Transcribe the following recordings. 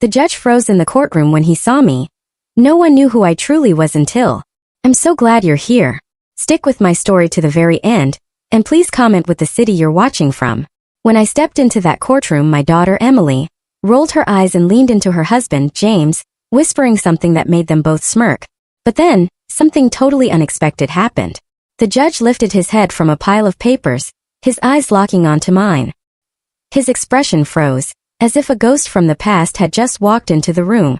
The judge froze in the courtroom when he saw me. No one knew who I truly was until. I'm so glad you're here. Stick with my story to the very end, and please comment with the city you're watching from. When I stepped into that courtroom, my daughter Emily rolled her eyes and leaned into her husband, James, whispering something that made them both smirk. But then, something totally unexpected happened. The judge lifted his head from a pile of papers, his eyes locking onto mine. His expression froze, as if a ghost from the past had just walked into the room.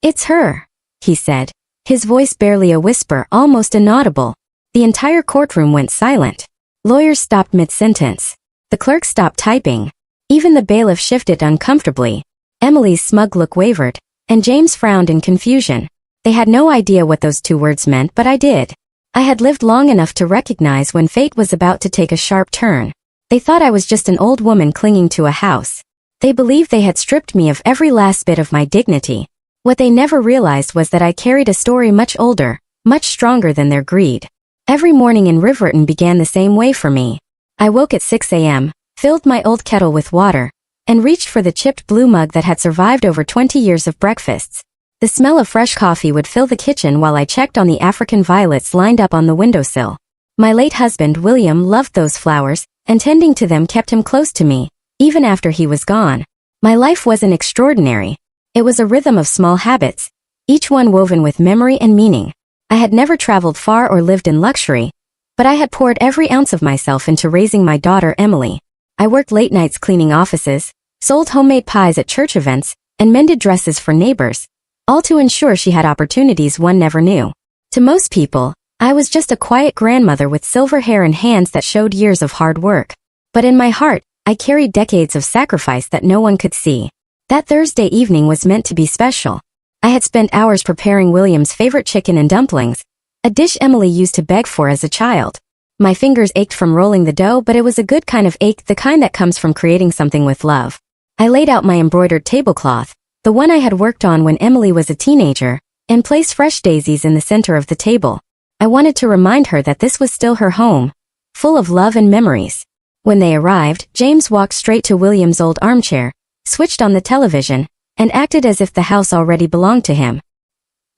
"It's her," he said, his voice barely a whisper, almost inaudible. The entire courtroom went silent. Lawyers stopped mid-sentence. The clerk stopped typing. Even the bailiff shifted uncomfortably. Emily's smug look wavered, and James frowned in confusion. They had no idea what those two words meant, but I did. I had lived long enough to recognize when fate was about to take a sharp turn. They thought I was just an old woman clinging to a house. They believed they had stripped me of every last bit of my dignity. What they never realized was that I carried a story much older, much stronger than their greed. Every morning in Riverton began the same way for me. I woke at 6 a.m., filled my old kettle with water, and reached for the chipped blue mug that had survived over 20 years of breakfasts. The smell of fresh coffee would fill the kitchen while I checked on the African violets lined up on the windowsill. My late husband, William, loved those flowers, and tending to them kept him close to me, even after he was gone. My life wasn't extraordinary. It was a rhythm of small habits, each one woven with memory and meaning. I had never traveled far or lived in luxury, but I had poured every ounce of myself into raising my daughter Emily. I worked late nights cleaning offices, sold homemade pies at church events, and mended dresses for neighbors, all to ensure she had opportunities one never knew. To most people, I was just a quiet grandmother with silver hair and hands that showed years of hard work. But in my heart, I carried decades of sacrifice that no one could see. That Thursday evening was meant to be special. I had spent hours preparing William's favorite chicken and dumplings, a dish Emily used to beg for as a child. My fingers ached from rolling the dough, but it was a good kind of ache, the kind that comes from creating something with love. I laid out my embroidered tablecloth, the one I had worked on when Emily was a teenager, and placed fresh daisies in the center of the table. I wanted to remind her that this was still her home, full of love and memories. When they arrived, James walked straight to William's old armchair, switched on the television, and acted as if the house already belonged to him.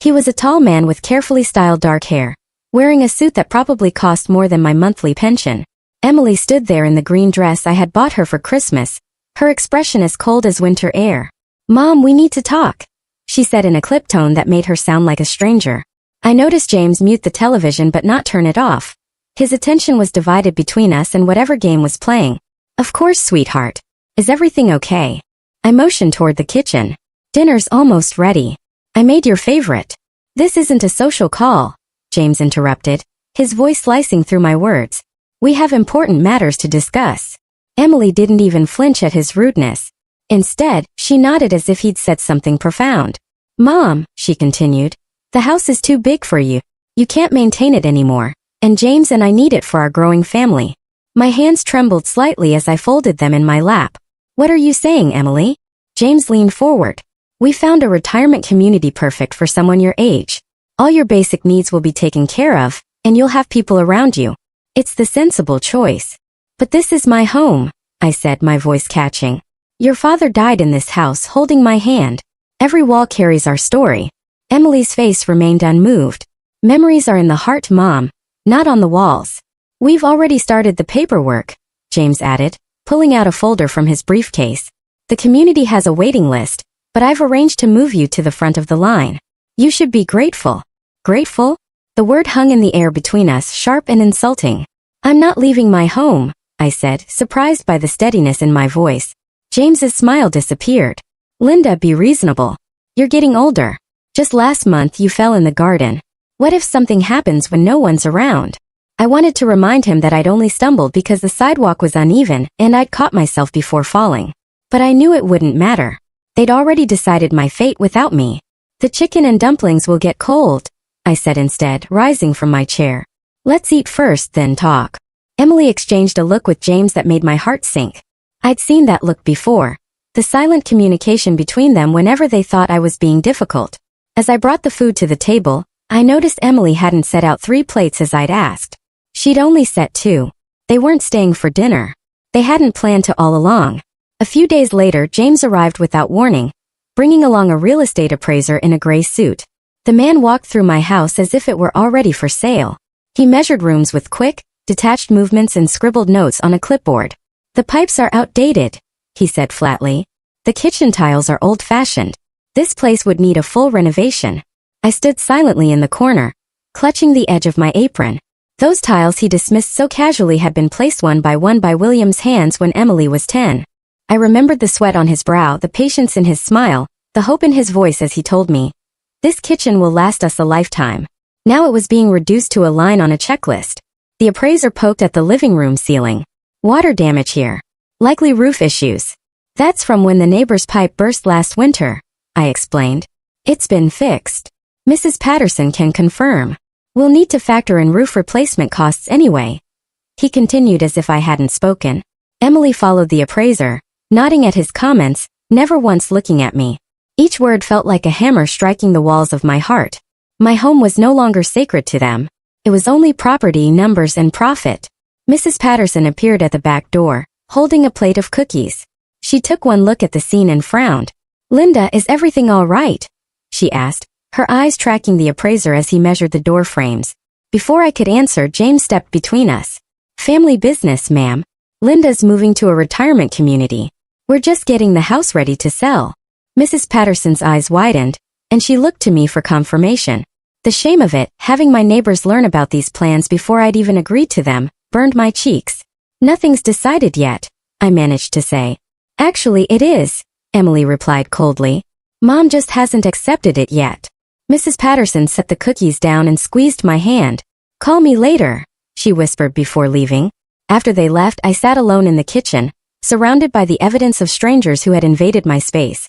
He was a tall man with carefully styled dark hair, wearing a suit that probably cost more than my monthly pension. Emily stood there in the green dress I had bought her for Christmas, her expression as cold as winter air. "Mom, we need to talk," she said in a clipped tone that made her sound like a stranger. I noticed James mute the television but not turn it off. His attention was divided between us and whatever game was playing. "Of course, sweetheart. Is everything okay?" I motioned toward the kitchen. "Dinner's almost ready. I made your favorite." "This isn't a social call," James interrupted, his voice slicing through my words. "We have important matters to discuss." Emily didn't even flinch at his rudeness. Instead, she nodded as if he'd said something profound. "Mom," she continued, "the house is too big for you. You can't maintain it anymore, and James and I need it for our growing family." My hands trembled slightly as I folded them in my lap. "What are you saying, Emily?" James leaned forward. "We found a retirement community perfect for someone your age. All your basic needs will be taken care of, and you'll have people around you. It's the sensible choice." "But this is my home," I said, my voice catching. "Your father died in this house holding my hand. Every wall carries our story." Emily's face remained unmoved. "Memories are in the heart, Mom, not on the walls." "We've already started the paperwork," James added, pulling out a folder from his briefcase. "The community has a waiting list, but I've arranged to move you to the front of the line. You should be grateful." "Grateful?" The word hung in the air between us, sharp and insulting. "I'm not leaving my home," I said, surprised by the steadiness in my voice. James's smile disappeared. "Linda, be reasonable. You're getting older. Just last month you fell in the garden. What if something happens when no one's around?" I wanted to remind him that I'd only stumbled because the sidewalk was uneven and I'd caught myself before falling. But I knew it wouldn't matter. They'd already decided my fate without me. "The chicken and dumplings will get cold," I said instead, rising from my chair. "Let's eat first, then talk." Emily exchanged a look with James that made my heart sink. I'd seen that look before. The silent communication between them whenever they thought I was being difficult. As I brought the food to the table, I noticed Emily hadn't set out 3 plates as I'd asked. She'd only set 2. They weren't staying for dinner. They hadn't planned to all along. A few days later, James arrived without warning, bringing along a real estate appraiser in a gray suit. The man walked through my house as if it were already for sale. He measured rooms with quick, detached movements and scribbled notes on a clipboard. "The pipes are outdated," he said flatly. "The kitchen tiles are old-fashioned. This place would need a full renovation." I stood silently in the corner, clutching the edge of my apron. Those tiles he dismissed so casually had been placed one by William's hands when Emily was 10. I remembered the sweat on his brow, the patience in his smile, the hope in his voice as he told me, "This kitchen will last us a lifetime." Now it was being reduced to a line on a checklist. The appraiser poked at the living room ceiling. "Water damage here. Likely roof issues." "That's from when the neighbor's pipe burst last winter," I explained. "It's been fixed. Mrs. Patterson can confirm. We'll need to factor in roof replacement costs anyway." He continued as if I hadn't spoken. Emily followed the appraiser, nodding at his comments, never once looking at me. Each word felt like a hammer striking the walls of my heart. My home was no longer sacred to them. It was only property, numbers, and profit. Mrs. Patterson appeared at the back door, holding a plate of cookies. She took one look at the scene and frowned. "Linda, is everything all right?" she asked, her eyes tracking the appraiser as he measured the door frames. Before I could answer, James stepped between us. "Family business, ma'am. Linda's moving to a retirement community. We're just getting the house ready to sell." Mrs. Patterson's eyes widened, and she looked to me for confirmation. The shame of it, having my neighbors learn about these plans before I'd even agreed to them, burned my cheeks. "Nothing's decided yet," I managed to say. "Actually, it is," Emily replied coldly. "Mom just hasn't accepted it yet." Mrs. Patterson set the cookies down and squeezed my hand. "Call me later," she whispered before leaving. After they left, I sat alone in the kitchen, surrounded by the evidence of strangers who had invaded my space.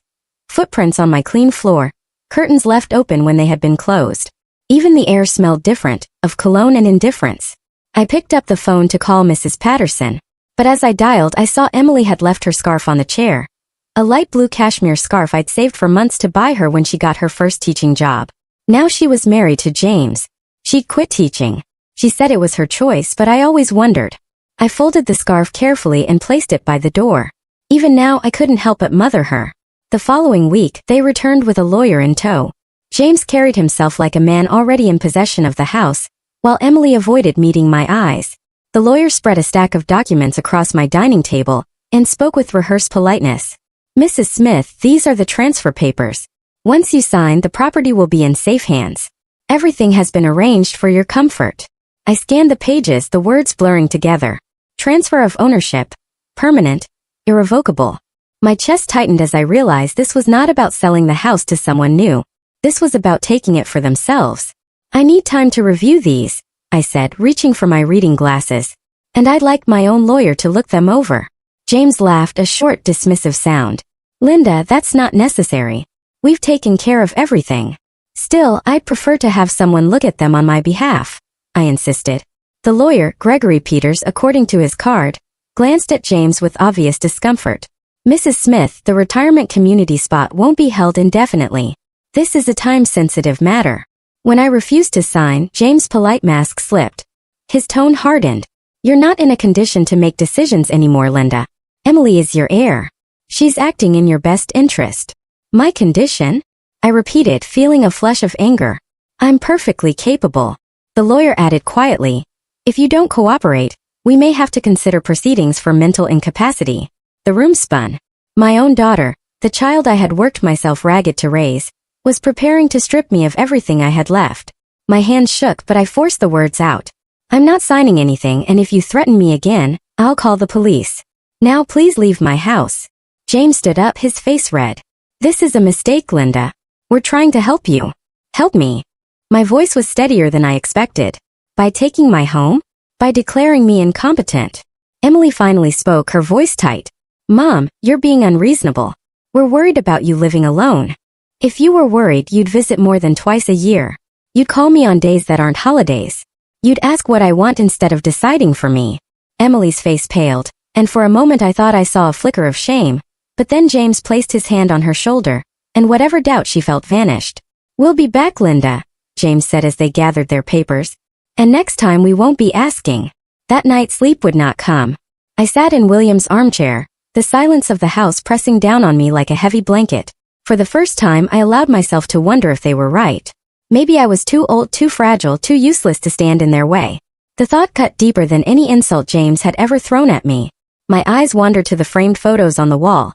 Footprints on my clean floor, curtains left open when they had been closed. Even the air smelled different, of cologne and indifference. I picked up the phone to call Mrs. Patterson, but as I dialed, I saw Emily had left her scarf on the chair. A light blue cashmere scarf I'd saved for months to buy her when she got her first teaching job. Now she was married to James. She'd quit teaching. She said it was her choice, but I always wondered. I folded the scarf carefully and placed it by the door. Even now, I couldn't help but mother her. The following week, they returned with a lawyer in tow. James carried himself like a man already in possession of the house, while Emily avoided meeting my eyes. The lawyer spread a stack of documents across my dining table and spoke with rehearsed politeness. "Mrs. Smith, these are the transfer papers. Once you sign, the property will be in safe hands. Everything has been arranged for your comfort." I scanned the pages, the words blurring together. Transfer of ownership. Permanent. Irrevocable. My chest tightened as I realized this was not about selling the house to someone new. This was about taking it for themselves. "I need time to review these," I said, reaching for my reading glasses. "And I'd like my own lawyer to look them over." James laughed, a short, dismissive sound. "Linda, that's not necessary. We've taken care of everything." "Still, I'd prefer to have someone look at them on my behalf," I insisted. The lawyer, Gregory Peters, according to his card, glanced at James with obvious discomfort. "Mrs. Smith, the retirement community spot won't be held indefinitely. This is a time-sensitive matter." When I refused to sign, James' polite mask slipped. His tone hardened. "You're not in a condition to make decisions anymore, Linda. Emily is your heir. She's acting in your best interest." "My condition?" I repeated, feeling a flush of anger. "I'm perfectly capable." The lawyer added quietly, "If you don't cooperate, we may have to consider proceedings for mental incapacity." The room spun. My own daughter, the child I had worked myself ragged to raise, was preparing to strip me of everything I had left. My hands shook, but I forced the words out. "I'm not signing anything, and if you threaten me again, I'll call the police. Now please leave my house." James stood up, his face red. "This is a mistake, Linda. We're trying to help you." "Help me?" My voice was steadier than I expected. "By taking my home? By declaring me incompetent?" Emily finally spoke, her voice tight. "Mom, you're being unreasonable. We're worried about you living alone. If you were worried, you'd visit more than twice a year. You'd call me on days that aren't holidays. You'd ask what I want instead of deciding for me." Emily's face paled, and for a moment I thought I saw a flicker of shame, but then James placed his hand on her shoulder, and whatever doubt she felt vanished. "We'll be back, Linda," James said as they gathered their papers. "And next time we won't be asking." That night sleep would not come. I sat in William's armchair, the silence of the house pressing down on me like a heavy blanket. For the first time, I allowed myself to wonder if they were right. Maybe I was too old, too fragile, too useless to stand in their way. The thought cut deeper than any insult James had ever thrown at me. My eyes wandered to the framed photos on the wall.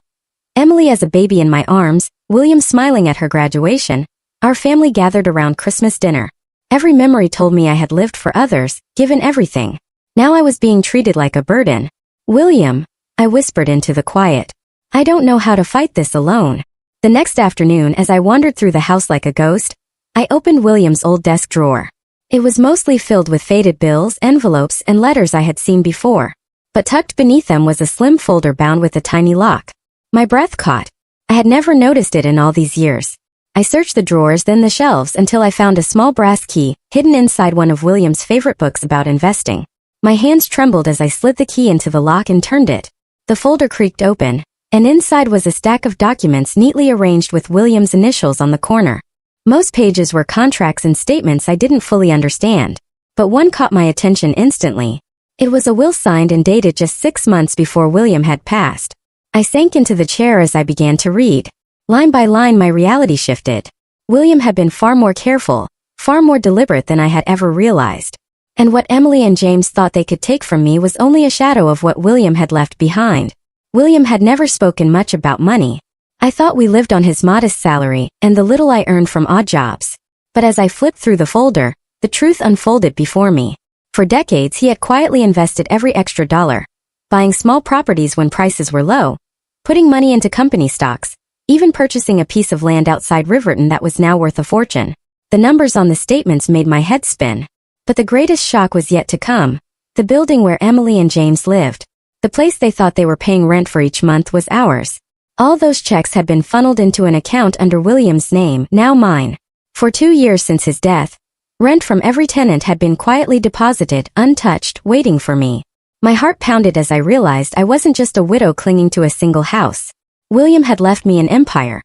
Emily as a baby in my arms, William smiling at her graduation, our family gathered around Christmas dinner. Every memory told me I had lived for others, given everything. Now I was being treated like a burden. William, I whispered into the quiet. I don't know how to fight this alone. The next afternoon, as I wandered through the house like a ghost, I opened William's old desk drawer. It was mostly filled with faded bills, envelopes, and letters I had seen before. But tucked beneath them was a slim folder bound with a tiny lock. My breath caught. I had never noticed it in all these years. I searched the drawers, then the shelves, until I found a small brass key, hidden inside one of William's favorite books about investing. My hands trembled as I slid the key into the lock and turned it. The folder creaked open, and inside was a stack of documents neatly arranged with William's initials on the corner. Most pages were contracts and statements I didn't fully understand, but one caught my attention instantly. It was a will signed and dated just 6 months before William had passed. I sank into the chair as I began to read. Line by line, my reality shifted. William had been far more careful, far more deliberate than I had ever realized. And what Emily and James thought they could take from me was only a shadow of what William had left behind. William had never spoken much about money. I thought we lived on his modest salary and the little I earned from odd jobs. But as I flipped through the folder, the truth unfolded before me. For decades, he had quietly invested every extra dollar, buying small properties when prices were low, putting money into company stocks, even purchasing a piece of land outside Riverton that was now worth a fortune. The numbers on the statements made my head spin. But the greatest shock was yet to come. The building where Emily and James lived, the place they thought they were paying rent for each month, was ours. All those checks had been funneled into an account under William's name, now mine. For 2 years since his death, rent from every tenant had been quietly deposited, untouched, waiting for me. My heart pounded as I realized I wasn't just a widow clinging to a single house. William had left me an empire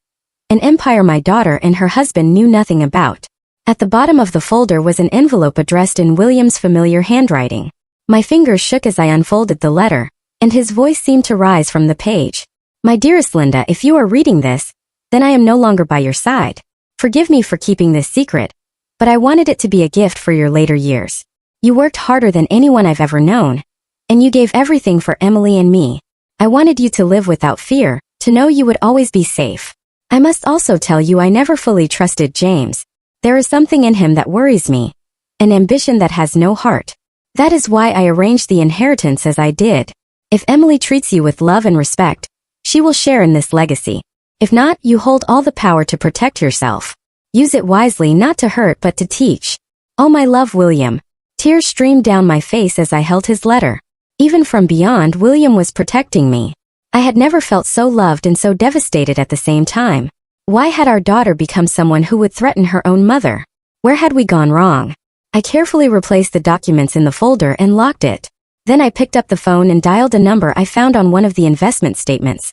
my daughter and her husband knew nothing about. At the bottom of the folder was an envelope addressed in William's familiar handwriting. My fingers shook as I unfolded the letter, and his voice seemed to rise from the page. My dearest Linda, if you are reading this, then I am no longer by your side. Forgive me for keeping this secret, but I wanted it to be a gift for your later years. You worked harder than anyone I've ever known, and you gave everything for Emily and me. I wanted you to live without fear, to know you would always be safe. I must also tell you I never fully trusted James. There is something in him that worries me, an ambition that has no heart. That is why I arranged the inheritance as I did. If Emily treats you with love and respect, she will share in this legacy. If not, you hold all the power to protect yourself. Use it wisely, not to hurt but to teach. All my love, William. Tears streamed down my face as I held his letter. Even from beyond, William was protecting me. I had never felt so loved and so devastated at the same time. Why had our daughter become someone who would threaten her own mother? Where had we gone wrong? I carefully replaced the documents in the folder and locked it. Then I picked up the phone and dialed a number I found on one of the investment statements.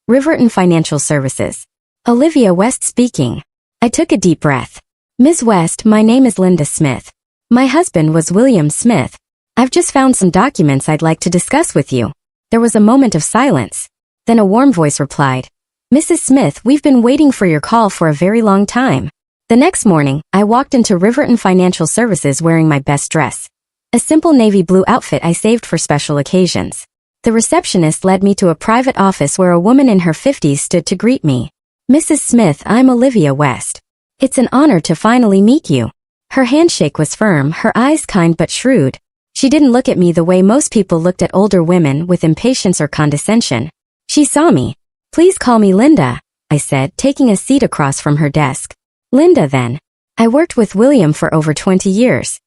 Riverton Financial Services. Olivia West speaking. I took a deep breath. Ms. West, my name is Linda Smith. My husband was William Smith. I've just found some documents I'd like to discuss with you. There was a moment of silence. Then a warm voice replied, Mrs. Smith, we've been waiting for your call for a very long time. The next morning, I walked into Riverton Financial Services wearing my best dress. A simple navy blue outfit I saved for special occasions. The receptionist led me to a private office where a woman in her 50s stood to greet me. Mrs. Smith, I'm Olivia West. It's an honor to finally meet you. Her handshake was firm, her eyes kind but shrewd. She didn't look at me the way most people looked at older women, with impatience or condescension. She saw me. Please call me Linda, I said, taking a seat across from her desk. Linda, then. I worked with William for over 20 years.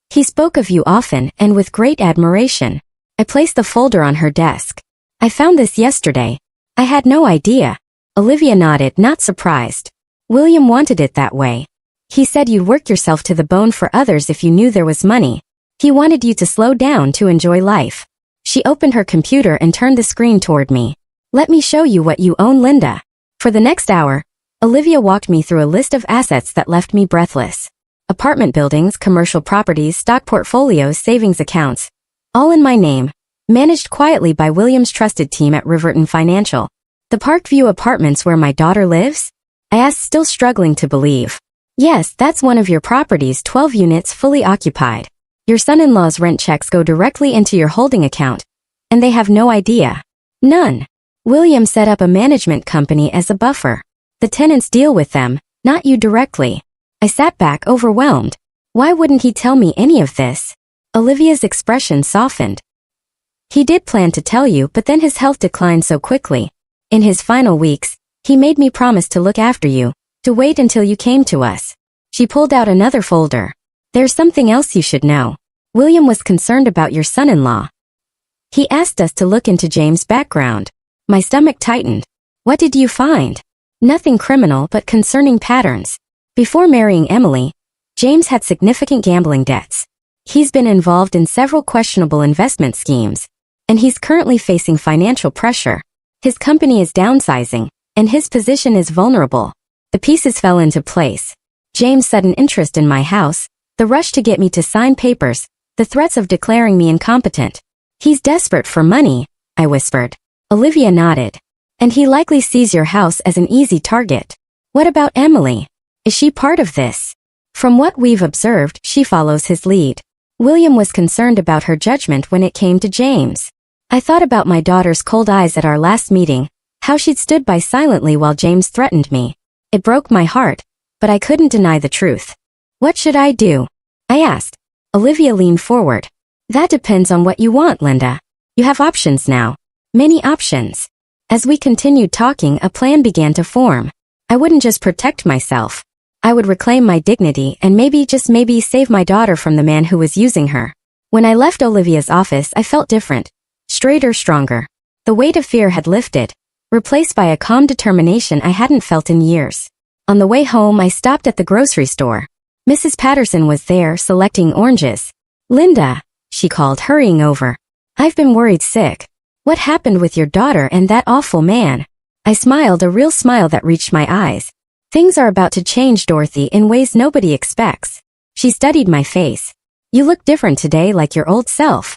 He spoke of you often and with great admiration. I placed the folder on her desk. I found this yesterday. I had no idea. Olivia nodded, not surprised. William wanted it that way. He said you'd work yourself to the bone for others if you knew there was money. He wanted you to slow down to enjoy life. She opened her computer and turned the screen toward me. Let me show you what you own, Linda. For the next hour, Olivia walked me through a list of assets that left me breathless. Apartment buildings, commercial properties, stock portfolios, savings accounts. All in my name, managed quietly by William's trusted team at Riverton Financial. The Parkview Apartments where my daughter lives? I asked, still struggling to believe. Yes, that's one of your properties, 12 units fully occupied. Your son-in-law's rent checks go directly into your holding account, and they have no idea. None. William set up a management company as a buffer. The tenants deal with them, not you directly. I sat back overwhelmed. Why wouldn't he tell me any of this? Olivia's expression softened. He did plan to tell you, but then his health declined so quickly. In his final weeks, he made me promise to look after you, to wait until you came to us. She pulled out another folder. There's something else you should know. William was concerned about your son-in-law. He asked us to look into James' background. My stomach tightened. What did you find? Nothing criminal but concerning patterns. Before marrying Emily, James had significant gambling debts. He's been involved in several questionable investment schemes, and he's currently facing financial pressure. His company is downsizing, and his position is vulnerable. The pieces fell into place. James' sudden interest in my house, the rush to get me to sign papers, the threats of declaring me incompetent. He's desperate for money, I whispered. Olivia nodded. And he likely sees your house as an easy target. What about Emily? Is she part of this? From what we've observed, she follows his lead. William was concerned about her judgment when it came to James. I thought about my daughter's cold eyes at our last meeting, how she'd stood by silently while James threatened me. It broke my heart, but I couldn't deny the truth. What should I do? I asked. Olivia leaned forward. That depends on what you want, Linda. You have options now. Many options. As we continued talking, a plan began to form. I wouldn't just protect myself. I would reclaim my dignity and maybe, just maybe, save my daughter from the man who was using her. When I left Olivia's office, I felt different. Straighter, stronger. The weight of fear had lifted, replaced by a calm determination I hadn't felt in years. On the way home, I stopped at the grocery store. Mrs. Patterson was there, selecting oranges. Linda, she called, hurrying over. I've been worried sick. What happened with your daughter and that awful man? I smiled, a real smile that reached my eyes. Things are about to change, Dorothy, in ways nobody expects. She studied my face. You look different today, like your old self.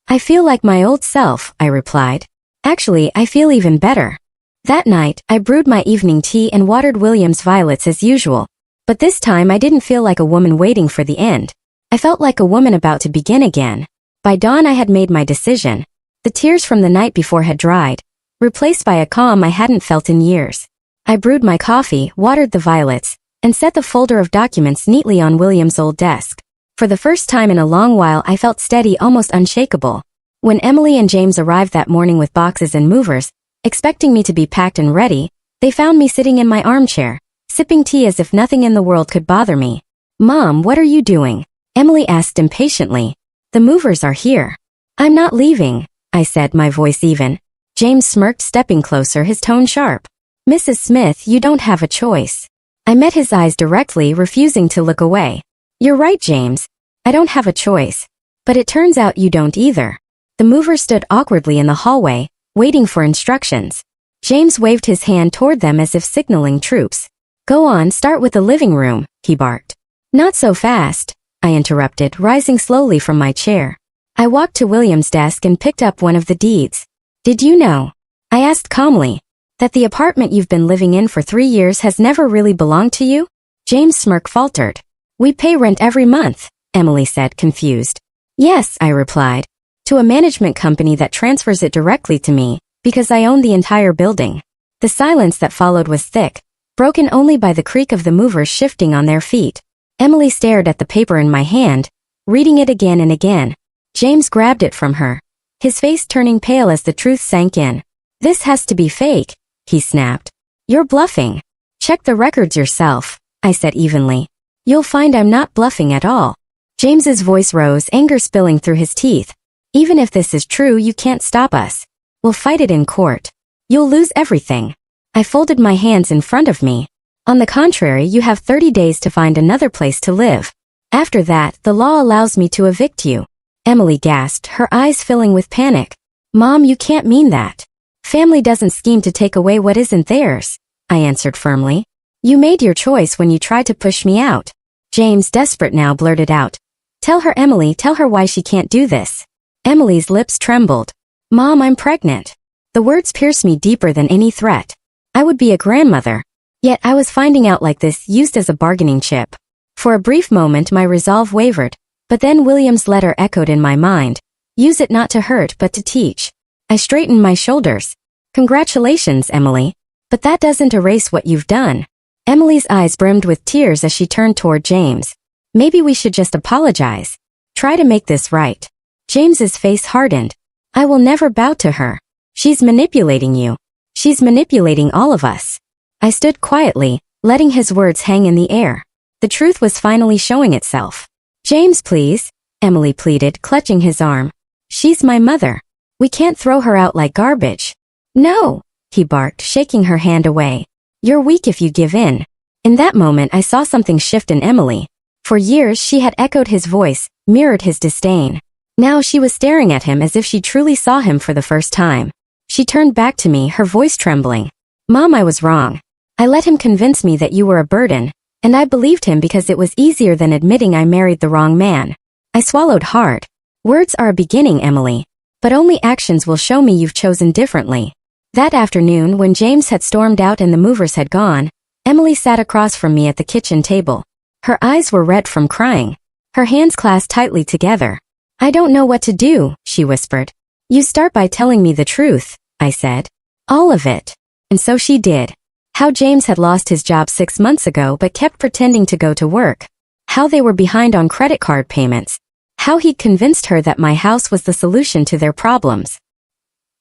I feel like my old self, I replied. Actually, I feel even better. That night, I brewed my evening tea and watered William's violets as usual. But this time I didn't feel like a woman waiting for the end. I felt like a woman about to begin again. By dawn I had made my decision. The tears from the night before had dried, replaced by a calm I hadn't felt in years. I brewed my coffee, watered the violets, and set the folder of documents neatly on William's old desk. For the first time in a long while I felt steady, almost unshakable. When Emily and James arrived that morning with boxes and movers, expecting me to be packed and ready, they found me sitting in my armchair, sipping tea as if nothing in the world could bother me. Mom, what are you doing? Emily asked impatiently. The movers are here. I'm not leaving, I said, my voice even. James smirked, stepping closer, his tone sharp. Mrs. Smith, you don't have a choice. I met his eyes directly, refusing to look away. You're right, James. I don't have a choice. But it turns out you don't either. The mover stood awkwardly in the hallway, waiting for instructions. James waved his hand toward them as if signaling troops. Go on, start with the living room, he barked. Not so fast, I interrupted, rising slowly from my chair. I walked to William's desk and picked up one of the deeds. Did you know? I asked calmly. That the apartment you've been living in for 3 years has never really belonged to you? James' smirk faltered. We pay rent every month, Emily said, confused. Yes, I replied. To a management company that transfers it directly to me, because I own the entire building. The silence that followed was thick, broken only by the creak of the movers shifting on their feet. Emily stared at the paper in my hand, reading it again and again. James grabbed it from her, his face turning pale as the truth sank in. This has to be fake, he snapped. You're bluffing. Check the records yourself, I said evenly. You'll find I'm not bluffing at all. James's voice rose, anger spilling through his teeth. Even if this is true, you can't stop us. We'll fight it in court. You'll lose everything. I folded my hands in front of me. On the contrary, you have 30 days to find another place to live. After that, the law allows me to evict you. Emily gasped, her eyes filling with panic. Mom, you can't mean that. Family doesn't scheme to take away what isn't theirs, I answered firmly. You made your choice when you tried to push me out. James, desperate now, blurted out. Tell her, Emily, tell her why she can't do this. Emily's lips trembled. Mom, I'm pregnant. The words pierced me deeper than any threat. I would be a grandmother. Yet I was finding out like this, used as a bargaining chip. For a brief moment my resolve wavered, but then William's letter echoed in my mind. Use it not to hurt but to teach. I straightened my shoulders. Congratulations, Emily. But that doesn't erase what you've done. Emily's eyes brimmed with tears as she turned toward James. Maybe we should just apologize. Try to make this right. James's face hardened. I will never bow to her. She's manipulating you. She's manipulating all of us. I stood quietly, letting his words hang in the air. The truth was finally showing itself. James, please, Emily pleaded, clutching his arm. She's my mother. We can't throw her out like garbage. No, he barked, shaking her hand away. You're weak if you give in. In that moment I saw something shift in Emily. For years she had echoed his voice, mirrored his disdain. Now she was staring at him as if she truly saw him for the first time. She turned back to me, her voice trembling. Mom, I was wrong. I let him convince me that you were a burden, and I believed him because it was easier than admitting I married the wrong man. I swallowed hard. Words are a beginning, Emily, but only actions will show me you've chosen differently. That afternoon, when James had stormed out and the movers had gone, Emily sat across from me at the kitchen table. Her eyes were red from crying. Her hands clasped tightly together. I don't know what to do, she whispered. You start by telling me the truth, I said. All of it. And so she did. How James had lost his job 6 months ago but kept pretending to go to work. How they were behind on credit card payments. How he'd convinced her that my house was the solution to their problems.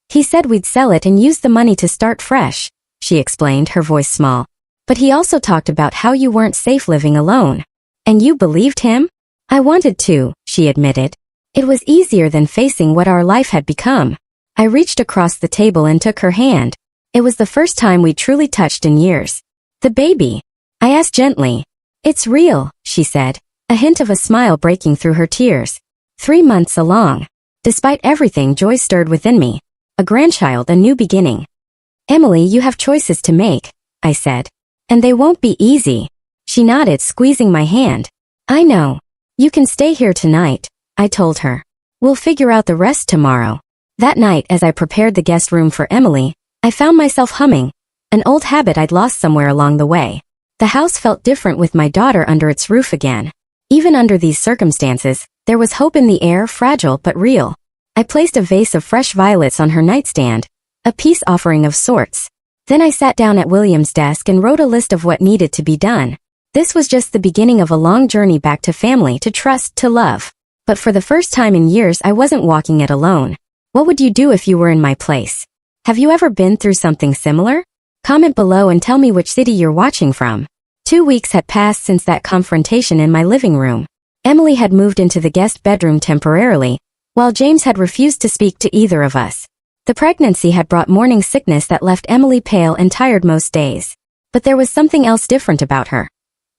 He said we'd sell it and use the money to start fresh, she explained, her voice small. But he also talked about how you weren't safe living alone. And you believed him? I wanted to, she admitted. It was easier than facing what our life had become. I reached across the table and took her hand. It was the first time we truly touched in years. The baby? I asked gently. It's real, she said, a hint of a smile breaking through her tears. 3 months along. Despite everything, joy stirred within me. A grandchild, a new beginning. Emily, you have choices to make, I said. And they won't be easy. She nodded, squeezing my hand. I know. You can stay here tonight, I told her. We'll figure out the rest tomorrow. That night, as I prepared the guest room for Emily, I found myself humming, an old habit I'd lost somewhere along the way. The house felt different with my daughter under its roof again. Even under these circumstances, there was hope in the air, fragile but real. I placed a vase of fresh violets on her nightstand, a peace offering of sorts. Then I sat down at William's desk and wrote a list of what needed to be done. This was just the beginning of a long journey back to family, to trust, to love. But for the first time in years, I wasn't walking it alone. What would you do if you were in my place? Have you ever been through something similar? Comment below and tell me which city you're watching from. 2 weeks had passed since that confrontation in my living room. Emily had moved into the guest bedroom temporarily, while James had refused to speak to either of us. The pregnancy had brought morning sickness that left Emily pale and tired most days. But there was something else different about her.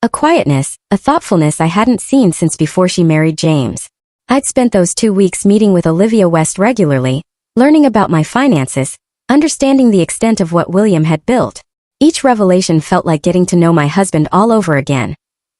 A quietness, a thoughtfulness I hadn't seen since before she married James. I'd spent those 2 weeks meeting with Olivia West regularly, learning about my finances, understanding the extent of what William had built. Each revelation felt like getting to know my husband all over again.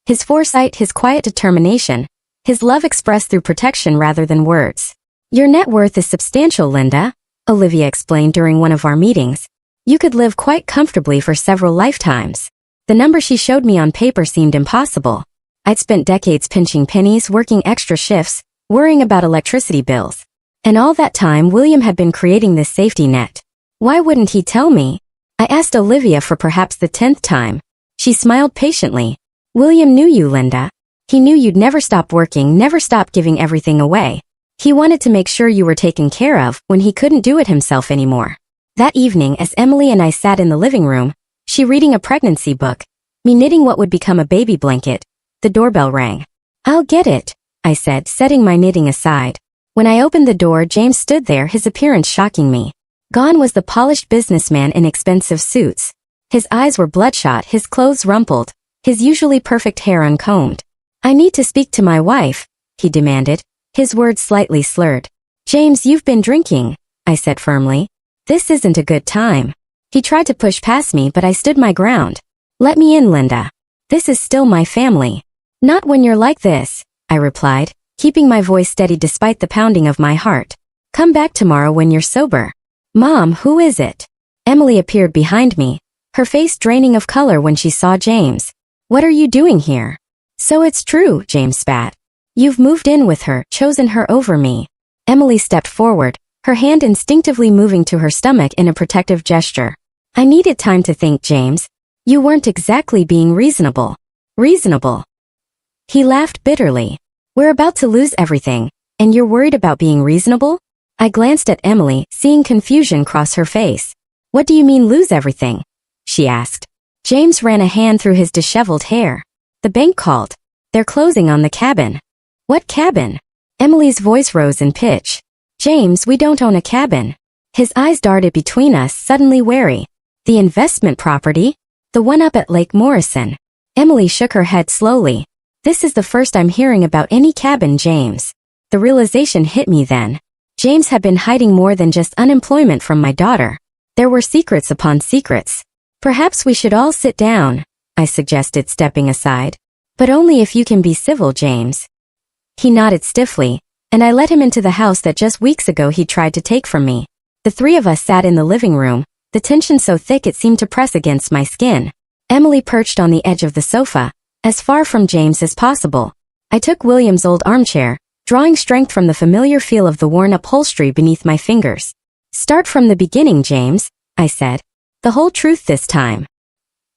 His foresight, his quiet determination, his love expressed through protection rather than words. Your net worth is substantial, Linda, Olivia explained during one of our meetings. You could live quite comfortably for several lifetimes. The number she showed me on paper seemed impossible. I'd spent decades pinching pennies, working extra shifts, worrying about electricity bills. And all that time William had been creating this safety net. Why wouldn't he tell me? I asked Olivia for perhaps the 10th time. She smiled patiently. William knew you, Linda. He knew you'd never stop working, never stop giving everything away. He wanted to make sure you were taken care of when he couldn't do it himself anymore. That evening, as Emily and I sat in the living room, she reading a pregnancy book, me knitting what would become a baby blanket, the doorbell rang. I'll get it, I said, setting my knitting aside. When I opened the door, James stood there, his appearance shocking me. Gone was the polished businessman in expensive suits. His eyes were bloodshot, his clothes rumpled, his usually perfect hair uncombed. I need to speak to my wife, he demanded, his words slightly slurred. James, you've been drinking, I said firmly. This isn't a good time. He tried to push past me, but I stood my ground. Let me in, Linda. This is still my family. Not when you're like this, I replied, keeping my voice steady despite the pounding of my heart. Come back tomorrow when you're sober. Mom, who is it? Emily appeared behind me, her face draining of color when she saw James. What are you doing here? So it's true, James spat. You've moved in with her, chosen her over me. Emily stepped forward, her hand instinctively moving to her stomach in a protective gesture. I needed time to think, James. You weren't exactly being reasonable. Reasonable. He laughed bitterly. We're about to lose everything, and you're worried about being reasonable? I glanced at Emily, seeing confusion cross her face. What do you mean lose everything? She asked. James ran a hand through his disheveled hair. The bank called. They're closing on the cabin. What cabin? Emily's voice rose in pitch. James, we don't own a cabin. His eyes darted between us, suddenly wary. The investment property? The one up at Lake Morrison. Emily shook her head slowly. This is the first I'm hearing about any cabin, James. The realization hit me then. James had been hiding more than just unemployment from my daughter. There were secrets upon secrets. Perhaps we should all sit down, I suggested, stepping aside. But only if you can be civil, James. He nodded stiffly, and I let him into the house that just weeks ago he tried to take from me. The three of us sat in the living room, the tension so thick it seemed to press against my skin. Emily perched on the edge of the sofa, as far from James as possible. I took William's old armchair, drawing strength from the familiar feel of the worn upholstery beneath my fingers. Start from the beginning, James, I said. The whole truth this time.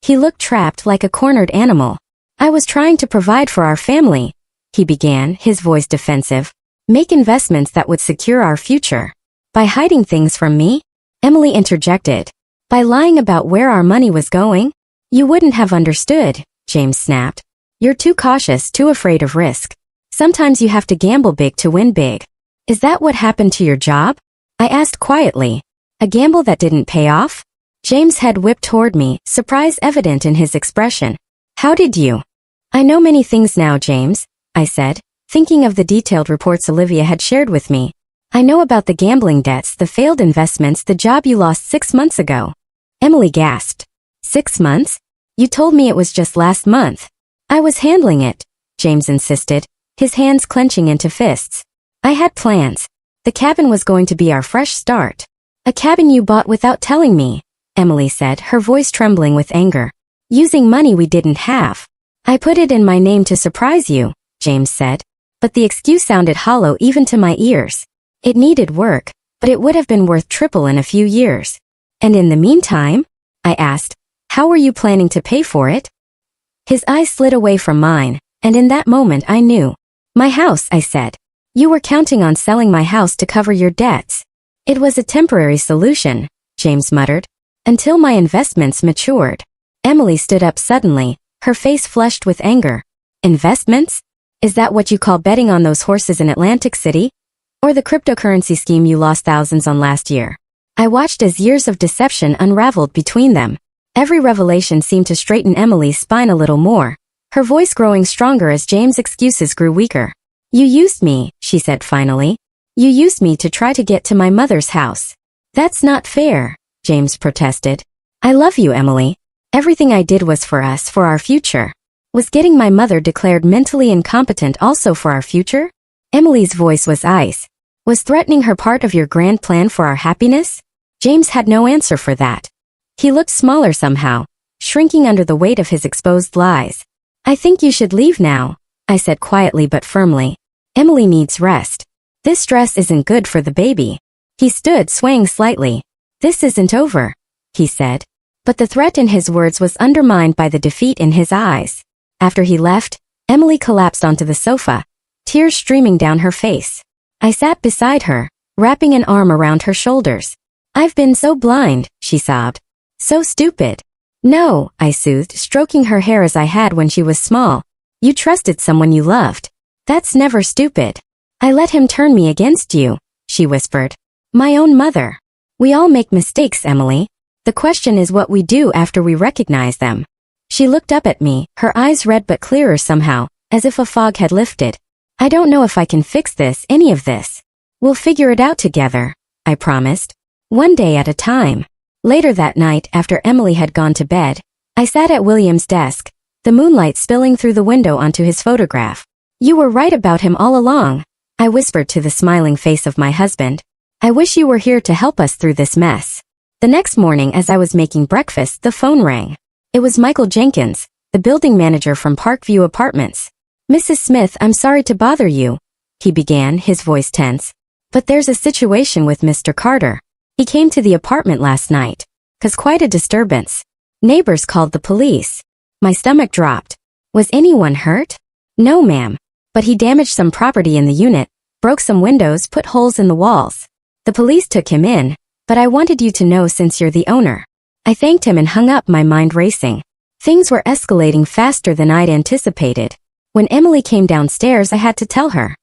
He looked trapped like a cornered animal. I was trying to provide for our family, he began, his voice defensive. Make investments that would secure our future. By hiding things from me? Emily interjected. By lying about where our money was going? You wouldn't have understood, James snapped. You're too cautious, too afraid of risk. Sometimes you have to gamble big to win big. Is that what happened to your job? I asked quietly. A gamble that didn't pay off? James' head whipped toward me, surprise evident in his expression. How did you? I know many things now, James, I said, thinking of the detailed reports Olivia had shared with me. I know about the gambling debts, the failed investments, the job you lost 6 months ago. Emily gasped. 6 months? You told me it was just last month. I was handling it, James insisted, his hands clenching into fists. I had plans. The cabin was going to be our fresh start. A cabin you bought without telling me, Emily said, her voice trembling with anger. Using money we didn't have. I put it in my name to surprise you, James said. But the excuse sounded hollow even to my ears. It needed work, but it would have been worth triple in a few years. And in the meantime? I asked. How were you planning to pay for it? His eyes slid away from mine, and in that moment I knew. My house, I said. You were counting on selling my house to cover your debts. It was a temporary solution, James muttered. Until my investments matured. Emily stood up suddenly, her face flushed with anger. Investments? Is that what you call betting on those horses in Atlantic City? Or the cryptocurrency scheme you lost thousands on last year? I watched as years of deception unraveled between them. Every revelation seemed to straighten Emily's spine a little more, her voice growing stronger as James' excuses grew weaker. You used me, she said finally. You used me to try to get to my mother's house. That's not fair, James protested. I love you, Emily. Everything I did was for us, for our future. Was getting my mother declared mentally incompetent also for our future? Emily's voice was ice. Was threatening her part of your grand plan for our happiness? James had no answer for that. He looked smaller somehow, shrinking under the weight of his exposed lies. I think you should leave now, I said quietly but firmly. Emily needs rest. This stress isn't good for the baby. He stood, swaying slightly. This isn't over, he said. But the threat in his words was undermined by the defeat in his eyes. After he left, Emily collapsed onto the sofa, tears streaming down her face. I sat beside her, wrapping an arm around her shoulders. I've been so blind, she sobbed. So stupid. No, I soothed, stroking her hair as I had when she was small. You trusted someone you loved. That's never stupid. I let him turn me against you, she whispered. My own mother. We all make mistakes, Emily. The question is what we do after we recognize them. She looked up at me, her eyes red but clearer somehow, as if a fog had lifted. I don't know if I can fix this, any of this. We'll figure it out together, I promised. One day at a time. Later that night, after Emily had gone to bed, I sat at William's desk, the moonlight spilling through the window onto his photograph. You were right about him all along, I whispered to the smiling face of my husband. I wish you were here to help us through this mess. The next morning as I was making breakfast, the phone rang. It was Michael Jenkins, the building manager from Parkview Apartments. Mrs. Smith, I'm sorry to bother you, he began, his voice tense. But there's a situation with Mr. Carter. He came to the apartment last night. 'Cause quite a disturbance. Neighbors called the police. My stomach dropped. Was anyone hurt? No, ma'am. But he damaged some property in the unit, broke some windows, put holes in the walls. The police took him in, but I wanted you to know since you're the owner. I thanked him and hung up, my mind racing. Things were escalating faster than I'd anticipated. When Emily came downstairs, I had to tell her.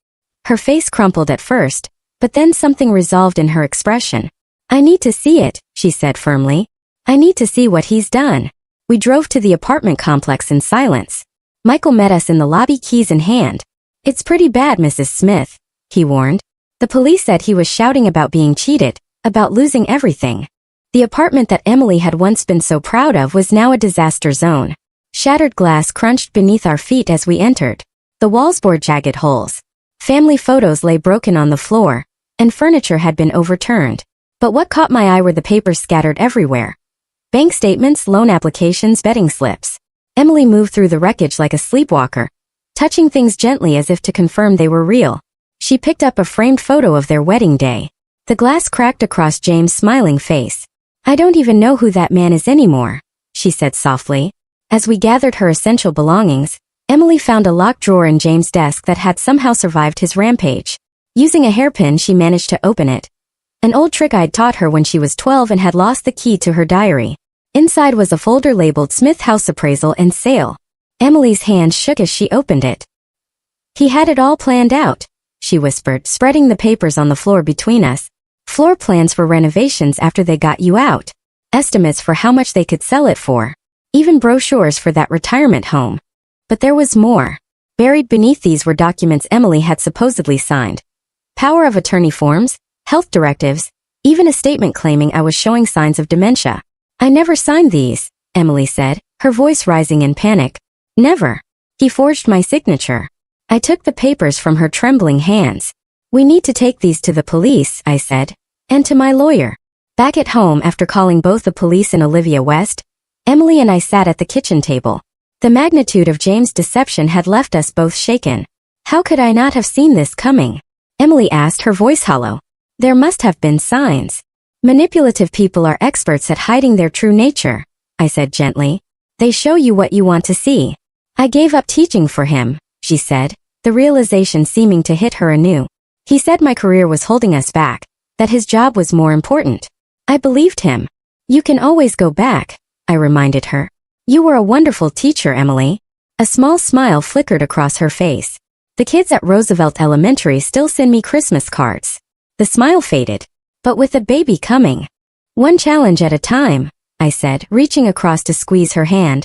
Her face crumpled at first, but then something resolved in her expression. I need to see it, she said firmly. I need to see what he's done. We drove to the apartment complex in silence. Michael met us in the lobby, keys in hand. It's pretty bad, Mrs. Smith, he warned. The police said he was shouting about being cheated, about losing everything. The apartment that Emily had once been so proud of was now a disaster zone. Shattered glass crunched beneath our feet as we entered. The walls bore jagged holes. Family photos lay broken on the floor, and furniture had been overturned. But what caught my eye were the papers scattered everywhere. Bank statements, loan applications, betting slips. Emily moved through the wreckage like a sleepwalker, touching things gently as if to confirm they were real. She picked up a framed photo of their wedding day. The glass cracked across James' smiling face. I don't even know who that man is anymore, she said softly. As we gathered her essential belongings, Emily found a locked drawer in James' desk that had somehow survived his rampage. Using a hairpin, she managed to open it. An old trick I'd taught her when she was 12 and had lost the key to her diary. Inside was a folder labeled Smith House Appraisal and Sale. Emily's hand shook as she opened it. He had it all planned out, she whispered, spreading the papers on the floor between us. Floor plans for renovations after they got you out. Estimates for how much they could sell it for. Even brochures for that retirement home. But there was more. Buried beneath these were documents Emily had supposedly signed. Power of attorney forms, health directives, even a statement claiming I was showing signs of dementia. I never signed these, Emily said, her voice rising in panic. Never. He forged my signature. I took the papers from her trembling hands. We need to take these to the police, I said, and to my lawyer. Back at home, after calling both the police and Olivia West, Emily and I sat at the kitchen table. The magnitude of James' deception had left us both shaken. How could I not have seen this coming? Emily asked, her voice hollow. There must have been signs. Manipulative people are experts at hiding their true nature, I said gently. They show you what you want to see. I gave up teaching for him, she said, the realization seeming to hit her anew. He said my career was holding us back, that his job was more important. I believed him. You can always go back, I reminded her. You were a wonderful teacher, Emily. A small smile flickered across her face. The kids at Roosevelt Elementary still send me Christmas cards. The smile faded. But with a baby coming. One challenge at a time, I said, reaching across to squeeze her hand.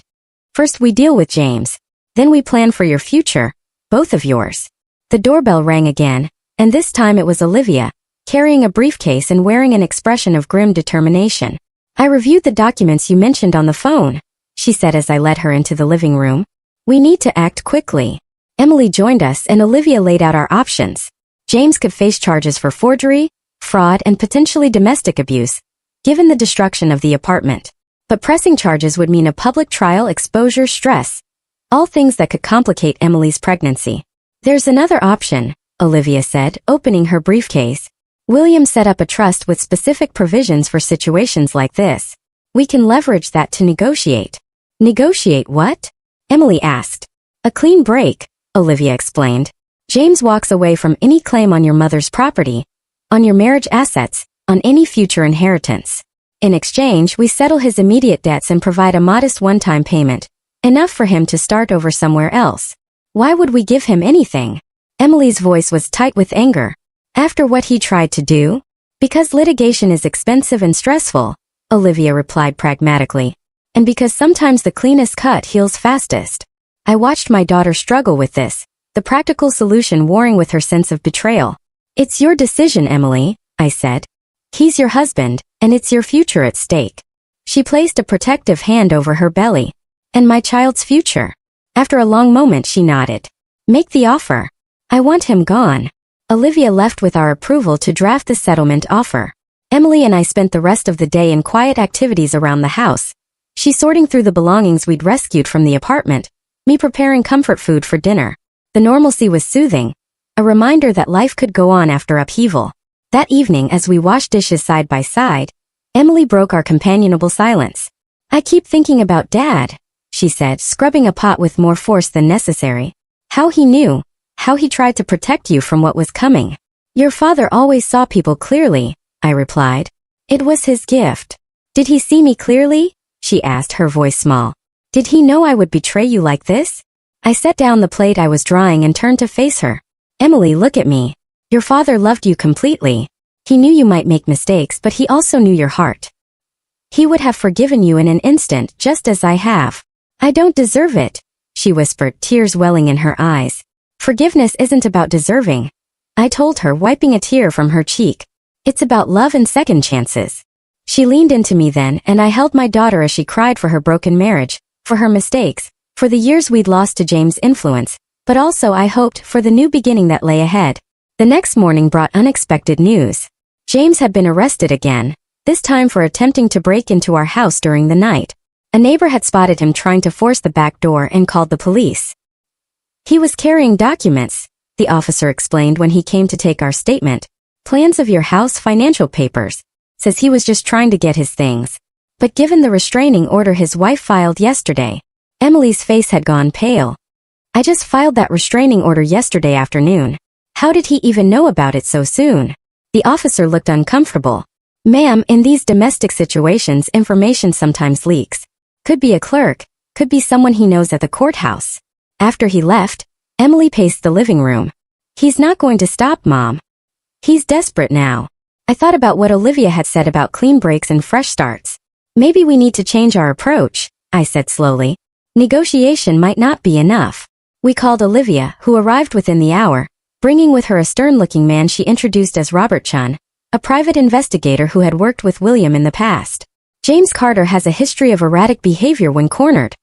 First we deal with James. Then we plan for your future, both of yours. The doorbell rang again, and this time it was Olivia, carrying a briefcase and wearing an expression of grim determination. I reviewed the documents you mentioned on the phone, she said as I led her into the living room. We need to act quickly. Emily joined us and Olivia laid out our options. James could face charges for forgery, fraud, and potentially domestic abuse, given the destruction of the apartment. But pressing charges would mean a public trial, exposure, stress. All things that could complicate Emily's pregnancy. There's another option, Olivia said, opening her briefcase. William set up a trust with specific provisions for situations like this. We can leverage that to negotiate. Negotiate what? Emily asked. A clean break, Olivia explained. James walks away from any claim on your mother's property, on your marriage assets, on any future inheritance. In exchange, we settle his immediate debts and provide a modest one-time payment, enough for him to start over somewhere else. Why would we give him anything? Emily's voice was tight with anger. After what he tried to do? Because litigation is expensive and stressful, Olivia replied pragmatically. And because sometimes the cleanest cut heals fastest. I watched my daughter struggle with this, the practical solution warring with her sense of betrayal. It's your decision, Emily, I said. He's your husband, and it's your future at stake. She placed a protective hand over her belly. And my child's future. After a long moment she nodded. Make the offer. I want him gone. Olivia left with our approval to draft the settlement offer. Emily and I spent the rest of the day in quiet activities around the house. She sorting through the belongings we'd rescued from the apartment, me preparing comfort food for dinner. The normalcy was soothing, a reminder that life could go on after upheaval. That evening, as we washed dishes side by side, Emily broke our companionable silence. "I keep thinking about Dad," she said, scrubbing a pot with more force than necessary. "How he knew, how he tried to protect you from what was coming." "Your father always saw people clearly," I replied. "It was his gift." "Did he see me clearly?" she asked, her voice small. "Did he know I would betray you like this?" I set down the plate I was drying and turned to face her. "Emily, look at me. Your father loved you completely. He knew you might make mistakes, but he also knew your heart. He would have forgiven you in an instant, just as I have." "I don't deserve it," she whispered, tears welling in her eyes. "Forgiveness isn't about deserving," I told her, wiping a tear from her cheek. "It's about love and second chances." She leaned into me then, and I held my daughter as she cried for her broken marriage, for her mistakes, for the years we'd lost to James' influence, but also, I hoped, for the new beginning that lay ahead. The next morning brought unexpected news. James had been arrested again, this time for attempting to break into our house during the night. A neighbor had spotted him trying to force the back door and called the police. "He was carrying documents," the officer explained when he came to take our statement. "Plans of your house, financial papers. Says he was just trying to get his things. But given the restraining order his wife filed yesterday," Emily's face had gone pale. "I just filed that restraining order yesterday afternoon. How did he even know about it so soon?" The officer looked uncomfortable. "Ma'am, in these domestic situations, information sometimes leaks. Could be a clerk, could be someone he knows at the courthouse." After he left, Emily paced the living room. "He's not going to stop, Mom. He's desperate now." I thought about what Olivia had said about clean breaks and fresh starts. "Maybe we need to change our approach," I said slowly. "Negotiation might not be enough." We called Olivia, who arrived within the hour, bringing with her a stern-looking man she introduced as Robert Chun, a private investigator who had worked with William in the past. "James Carter has a history of erratic behavior when cornered,"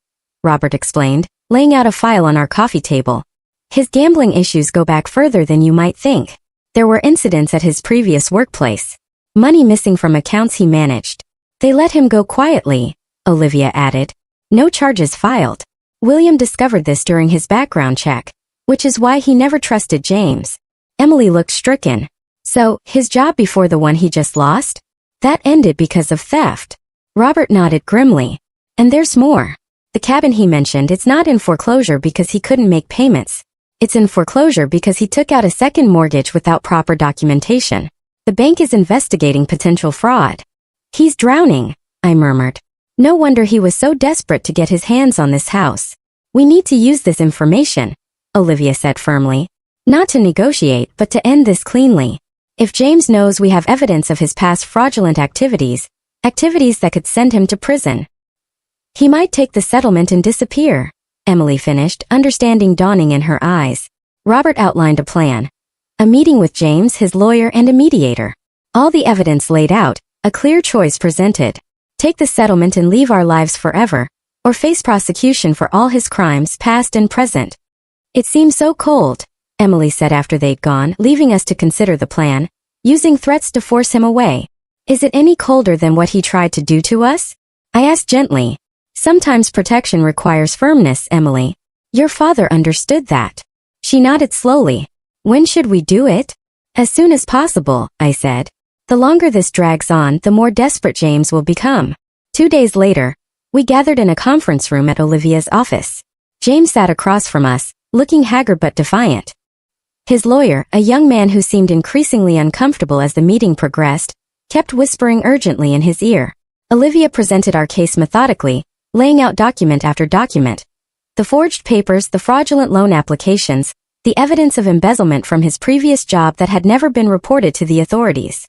Robert explained, laying out a file on our coffee table. "His gambling issues go back further than you might think. There were incidents at his previous workplace. Money missing from accounts he managed. They let him go quietly," Olivia added. "No charges filed. William discovered this during his background check, which is why he never trusted James." Emily looked stricken. "So, his job before the one he just lost? That ended because of theft?" Robert nodded grimly. "And there's more. The cabin he mentioned, it's not in foreclosure because he couldn't make payments. It's in foreclosure because he took out a second mortgage without proper documentation. The bank is investigating potential fraud." "He's drowning," I murmured. "No wonder he was so desperate to get his hands on this house." "We need to use this information," Olivia said firmly. "Not to negotiate, but to end this cleanly. If James knows we have evidence of his past fraudulent activities that could send him to prison, he might take the settlement and disappear," Emily finished, understanding dawning in her eyes. Robert outlined a plan. A meeting with James, his lawyer, and a mediator. All the evidence laid out, a clear choice presented. Take the settlement and leave our lives forever, or face prosecution for all his crimes, past and present. "It seems so cold," Emily said after they'd gone, leaving us to consider the plan, using threats to force him away. "Is it any colder than what he tried to do to us?" I asked gently. "Sometimes protection requires firmness, Emily. Your father understood that." She nodded slowly. "When should we do it?" "As soon as possible," I said. "The longer this drags on, the more desperate James will become." 2 days later, we gathered in a conference room at Olivia's office. James sat across from us, looking haggard but defiant. His lawyer, a young man who seemed increasingly uncomfortable as the meeting progressed, kept whispering urgently in his ear. Olivia presented our case methodically, laying out document after document. The forged papers, the fraudulent loan applications, the evidence of embezzlement from his previous job that had never been reported to the authorities.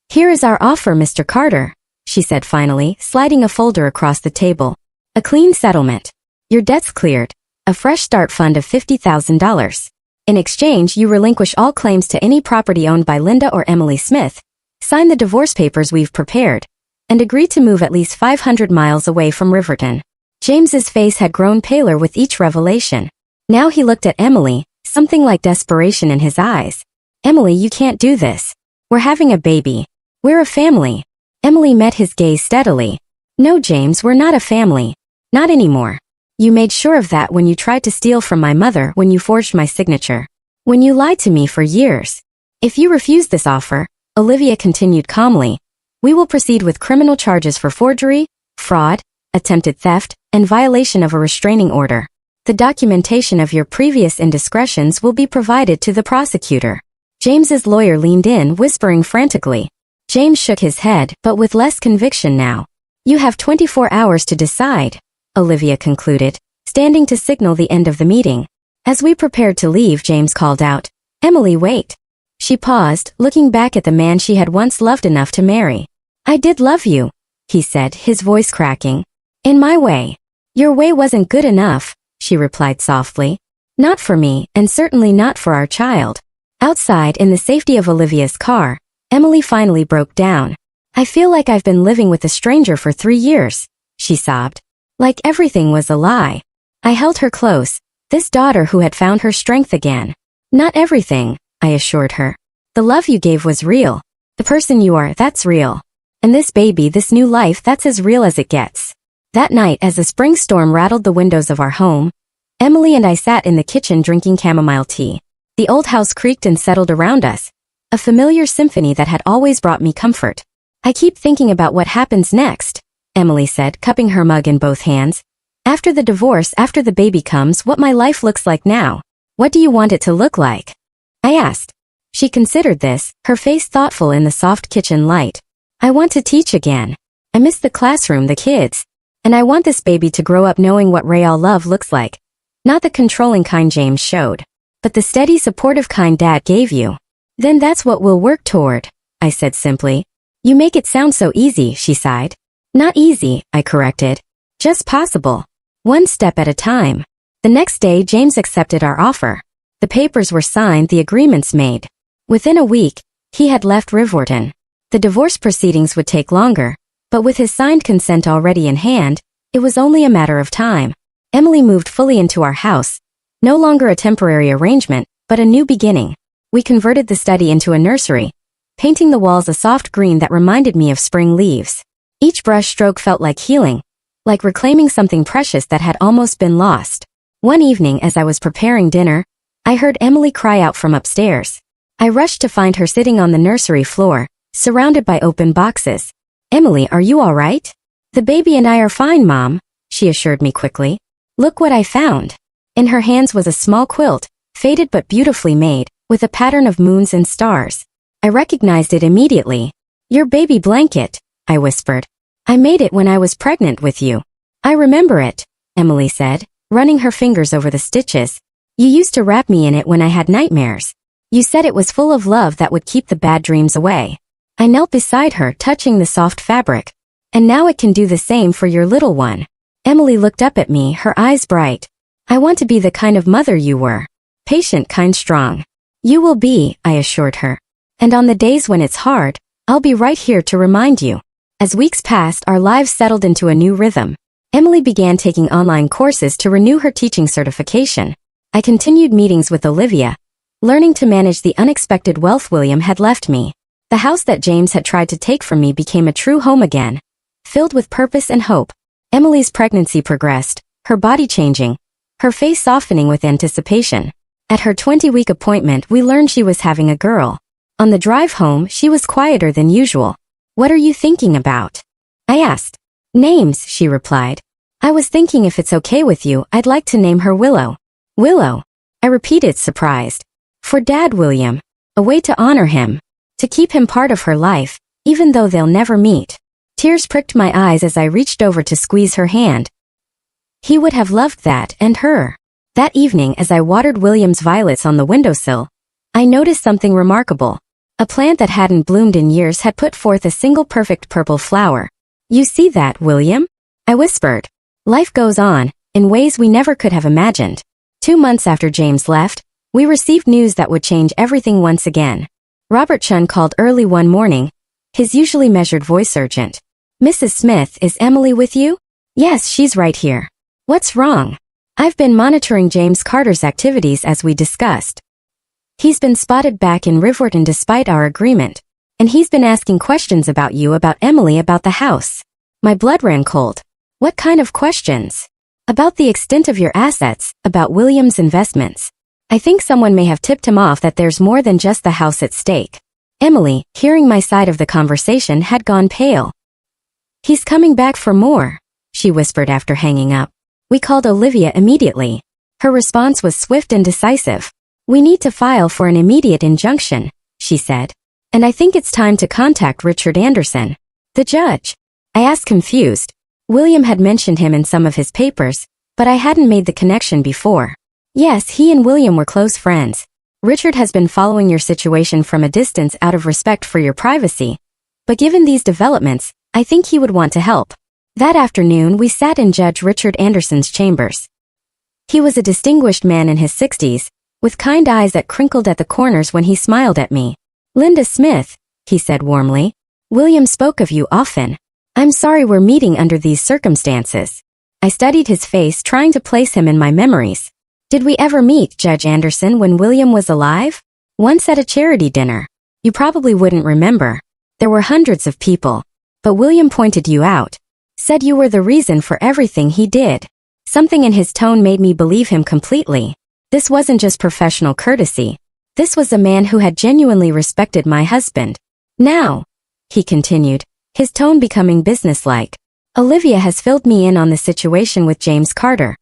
"Here is our offer, Mr. Carter," she said finally, sliding a folder across the table. "A clean settlement. Your debt's cleared. A fresh start fund of $50,000. In exchange, you relinquish all claims to any property owned by Linda or Emily Smith, sign the divorce papers we've prepared, and agree to move at least 500 miles away from Riverton." James's face had grown paler with each revelation. Now he looked at Emily, something like desperation in his eyes. Emily, you can't do this. We're having a baby. We're a family. Emily met his gaze steadily. No, James, we're not a family. Not anymore. You made sure of that when you tried to steal from my mother, when you forged my signature. When you lied to me for years. If you refuse this offer, Olivia continued calmly, we will proceed with criminal charges for forgery, fraud, attempted theft, and violation of a restraining order. The documentation of your previous indiscretions will be provided to the prosecutor. James's lawyer leaned in, whispering frantically. James shook his head, but with less conviction now. You have 24 hours to decide, Olivia concluded, standing to signal the end of the meeting. As we prepared to leave, James called out, Emily, wait. She paused, looking back at the man she had once loved enough to marry. I did love you, he said, his voice cracking. In my way. Your way wasn't good enough, she replied softly. Not for me, and certainly not for our child. Outside, in the safety of Olivia's car, Emily finally broke down. I feel like I've been living with a stranger for 3 years, she sobbed. Like everything was a lie. I held her close, this daughter who had found her strength again. Not everything, I assured her. The love you gave was real. The person you are, that's real. And this baby, this new life, that's as real as it gets. That night, as a spring storm rattled the windows of our home, Emily and I sat in the kitchen drinking chamomile tea. The old house creaked and settled around us, a familiar symphony that had always brought me comfort. I keep thinking about what happens next, Emily said, cupping her mug in both hands. After the divorce, after the baby comes, what my life looks like now. What do you want it to look like? I asked. She considered this, her face thoughtful in the soft kitchen light. I want to teach again. I miss the classroom, the kids. And I want this baby to grow up knowing what real love looks like. Not the controlling kind James showed, but the steady, supportive kind Dad gave you. Then that's what we'll work toward, I said simply. You make it sound so easy, she sighed. Not easy, I corrected. Just possible. One step at a time. The next day, James accepted our offer. The papers were signed, the agreements made. Within a week, he had left Rivorton. The divorce proceedings would take longer, but with his signed consent already in hand, it was only a matter of time. Emily moved fully into our house. No longer a temporary arrangement, but a new beginning. We converted the study into a nursery, painting the walls a soft green that reminded me of spring leaves. Each brush stroke felt like healing, like reclaiming something precious that had almost been lost. One evening, as I was preparing dinner, I heard Emily cry out from upstairs. I rushed to find her sitting on the nursery floor, surrounded by open boxes. Emily, are you all right? The baby and I are fine, Mom, she assured me quickly. Look what I found. In her hands was a small quilt, faded but beautifully made, with a pattern of moons and stars. I recognized it immediately. Your baby blanket, I whispered. I made it when I was pregnant with you. I remember it, Emily said, running her fingers over the stitches. You used to wrap me in it when I had nightmares. You said it was full of love that would keep the bad dreams away. I knelt beside her, touching the soft fabric. And now it can do the same for your little one. Emily looked up at me, her eyes bright. I want to be the kind of mother you were. Patient, kind, strong. You will be, I assured her. And on the days when it's hard, I'll be right here to remind you. As weeks passed, our lives settled into a new rhythm. Emily began taking online courses to renew her teaching certification. I continued meetings with Olivia, learning to manage the unexpected wealth William had left me. The house that James had tried to take from me became a true home again, filled with purpose and hope. Emily's pregnancy progressed, her body changing, her face softening with anticipation. At her 20-week appointment, we learned she was having a girl. On the drive home, she was quieter than usual. What are you thinking about? I asked. Names, she replied. I was thinking if it's okay with you, I'd like to name her Willow. Willow, I repeated, surprised. For Dad, William. A way to honor him. To keep him part of her life, even though they'll never meet. Tears pricked my eyes as I reached over to squeeze her hand. He would have loved that, and her. That evening, as I watered William's violets on the windowsill, I noticed something remarkable. A plant that hadn't bloomed in years had put forth a single perfect purple flower. You see that, William? I whispered. Life goes on, in ways we never could have imagined. 2 months after James left, we received news that would change everything once again. Robert Chun called early one morning, his usually measured voice urgent. Mrs. Smith, is Emily with you? Yes, she's right here. What's wrong? I've been monitoring James Carter's activities as we discussed. He's been spotted back in Riverton despite our agreement. And he's been asking questions about you, about Emily, about the house. My blood ran cold. What kind of questions? About the extent of your assets, about William's investments. I think someone may have tipped him off that there's more than just the house at stake. Emily, hearing my side of the conversation, had gone pale. He's coming back for more, she whispered after hanging up. We called Olivia immediately. Her response was swift and decisive. We need to file for an immediate injunction, she said. And I think it's time to contact Richard Anderson. The judge? I asked, confused. William had mentioned him in some of his papers, but I hadn't made the connection before. Yes, he and William were close friends. Richard has been following your situation from a distance out of respect for your privacy. But given these developments, I think he would want to help. That afternoon we sat in Judge Richard Anderson's chambers. He was a distinguished man in his 60s, with kind eyes that crinkled at the corners when he smiled at me. Linda Smith, he said warmly. William spoke of you often. I'm sorry we're meeting under these circumstances. I studied his face, trying to place him in my memories. Did we ever meet, Judge Anderson, when William was alive? Once at a charity dinner. You probably wouldn't remember. There were hundreds of people. But William pointed you out. Said you were the reason for everything he did. Something in his tone made me believe him completely. This wasn't just professional courtesy. This was a man who had genuinely respected my husband. Now, he continued, his tone becoming businesslike, Olivia has filled me in on the situation with James Carter.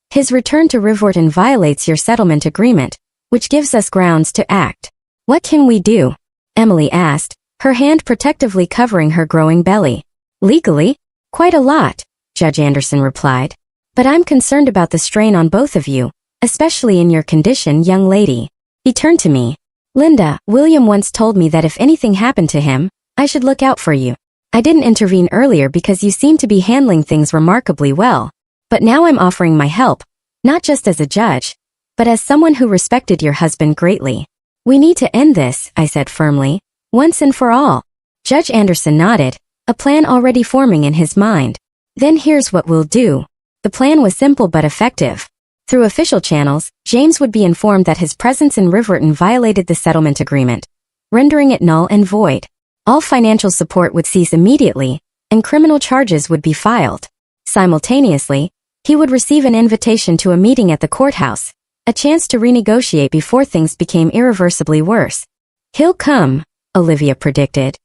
His return to Riverton violates your settlement agreement, which gives us grounds to act. What can we do? Emily asked, her hand protectively covering her growing belly. Legally? Quite a lot, Judge Anderson replied. But I'm concerned about the strain on both of you, especially in your condition, young lady. He turned to me. Linda, William once told me that if anything happened to him, I should look out for you. I didn't intervene earlier because you seem to be handling things remarkably well. But now I'm offering my help, not just as a judge, but as someone who respected your husband greatly. We need to end this, I said firmly, once and for all. Judge Anderson nodded, a plan already forming in his mind. Then here's what we'll do. The plan was simple but effective. Through official channels, James would be informed that his presence in Riverton violated the settlement agreement, rendering it null and void. All financial support would cease immediately, and criminal charges would be filed. Simultaneously, he would receive an invitation to a meeting at the courthouse, a chance to renegotiate before things became irreversibly worse. He'll come, Olivia predicted.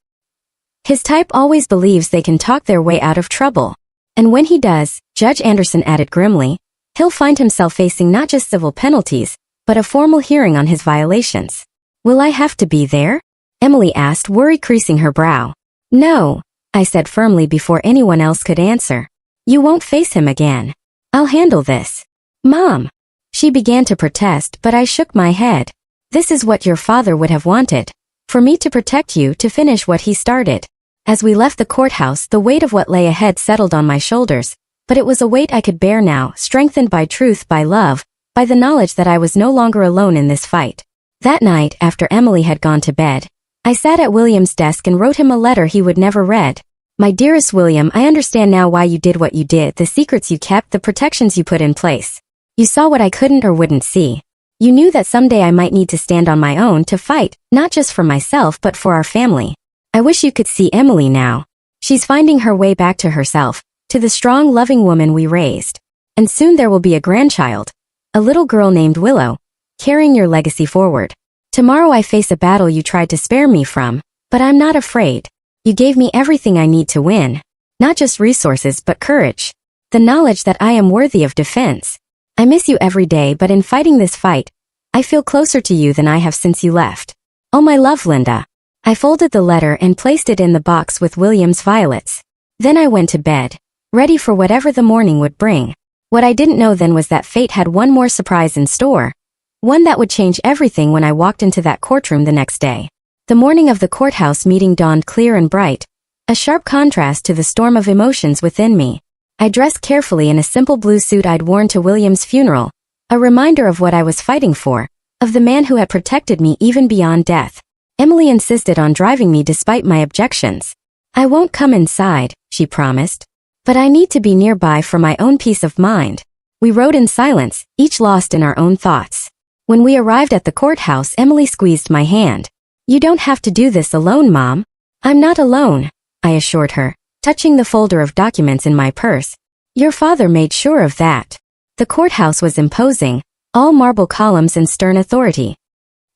His type always believes they can talk their way out of trouble. And when he does, Judge Anderson added grimly, he'll find himself facing not just civil penalties, but a formal hearing on his violations. Will I have to be there? Emily asked, worry creasing her brow. No, I said firmly before anyone else could answer. You won't face him again. I'll handle this. Mom. She began to protest, but I shook my head. This is what your father would have wanted. For me to protect you, to finish what he started. As we left the courthouse, the weight of what lay ahead settled on my shoulders, but it was a weight I could bear now, strengthened by truth, by love, by the knowledge that I was no longer alone in this fight. That night, after Emily had gone to bed, I sat at William's desk and wrote him a letter he would never read. My dearest William, I understand now why you did what you did, the secrets you kept, the protections you put in place. You saw what I couldn't or wouldn't see. You knew that someday I might need to stand on my own to fight, not just for myself but for our family. I wish you could see Emily now. She's finding her way back to herself, to the strong, loving woman we raised. And soon there will be a grandchild, a little girl named Willow, carrying your legacy forward. Tomorrow I face a battle you tried to spare me from, but I'm not afraid. You gave me everything I need to win. Not just resources but courage. The knowledge that I am worthy of defense. I miss you every day, but in fighting this fight, I feel closer to you than I have since you left. Oh my love, Linda. I folded the letter and placed it in the box with William's violets. Then I went to bed, ready for whatever the morning would bring. What I didn't know then was that fate had one more surprise in store. One that would change everything when I walked into that courtroom the next day. The morning of the courthouse meeting dawned clear and bright, a sharp contrast to the storm of emotions within me. I dressed carefully in a simple blue suit I'd worn to William's funeral, a reminder of what I was fighting for, of the man who had protected me even beyond death. Emily insisted on driving me despite my objections. I won't come inside, she promised. But I need to be nearby for my own peace of mind. We rode in silence, each lost in our own thoughts. When we arrived at the courthouse, Emily squeezed my hand. "You don't have to do this alone, Mom." "I'm not alone," I assured her, touching the folder of documents in my purse. "Your father made sure of that." The courthouse was imposing, all marble columns and stern authority.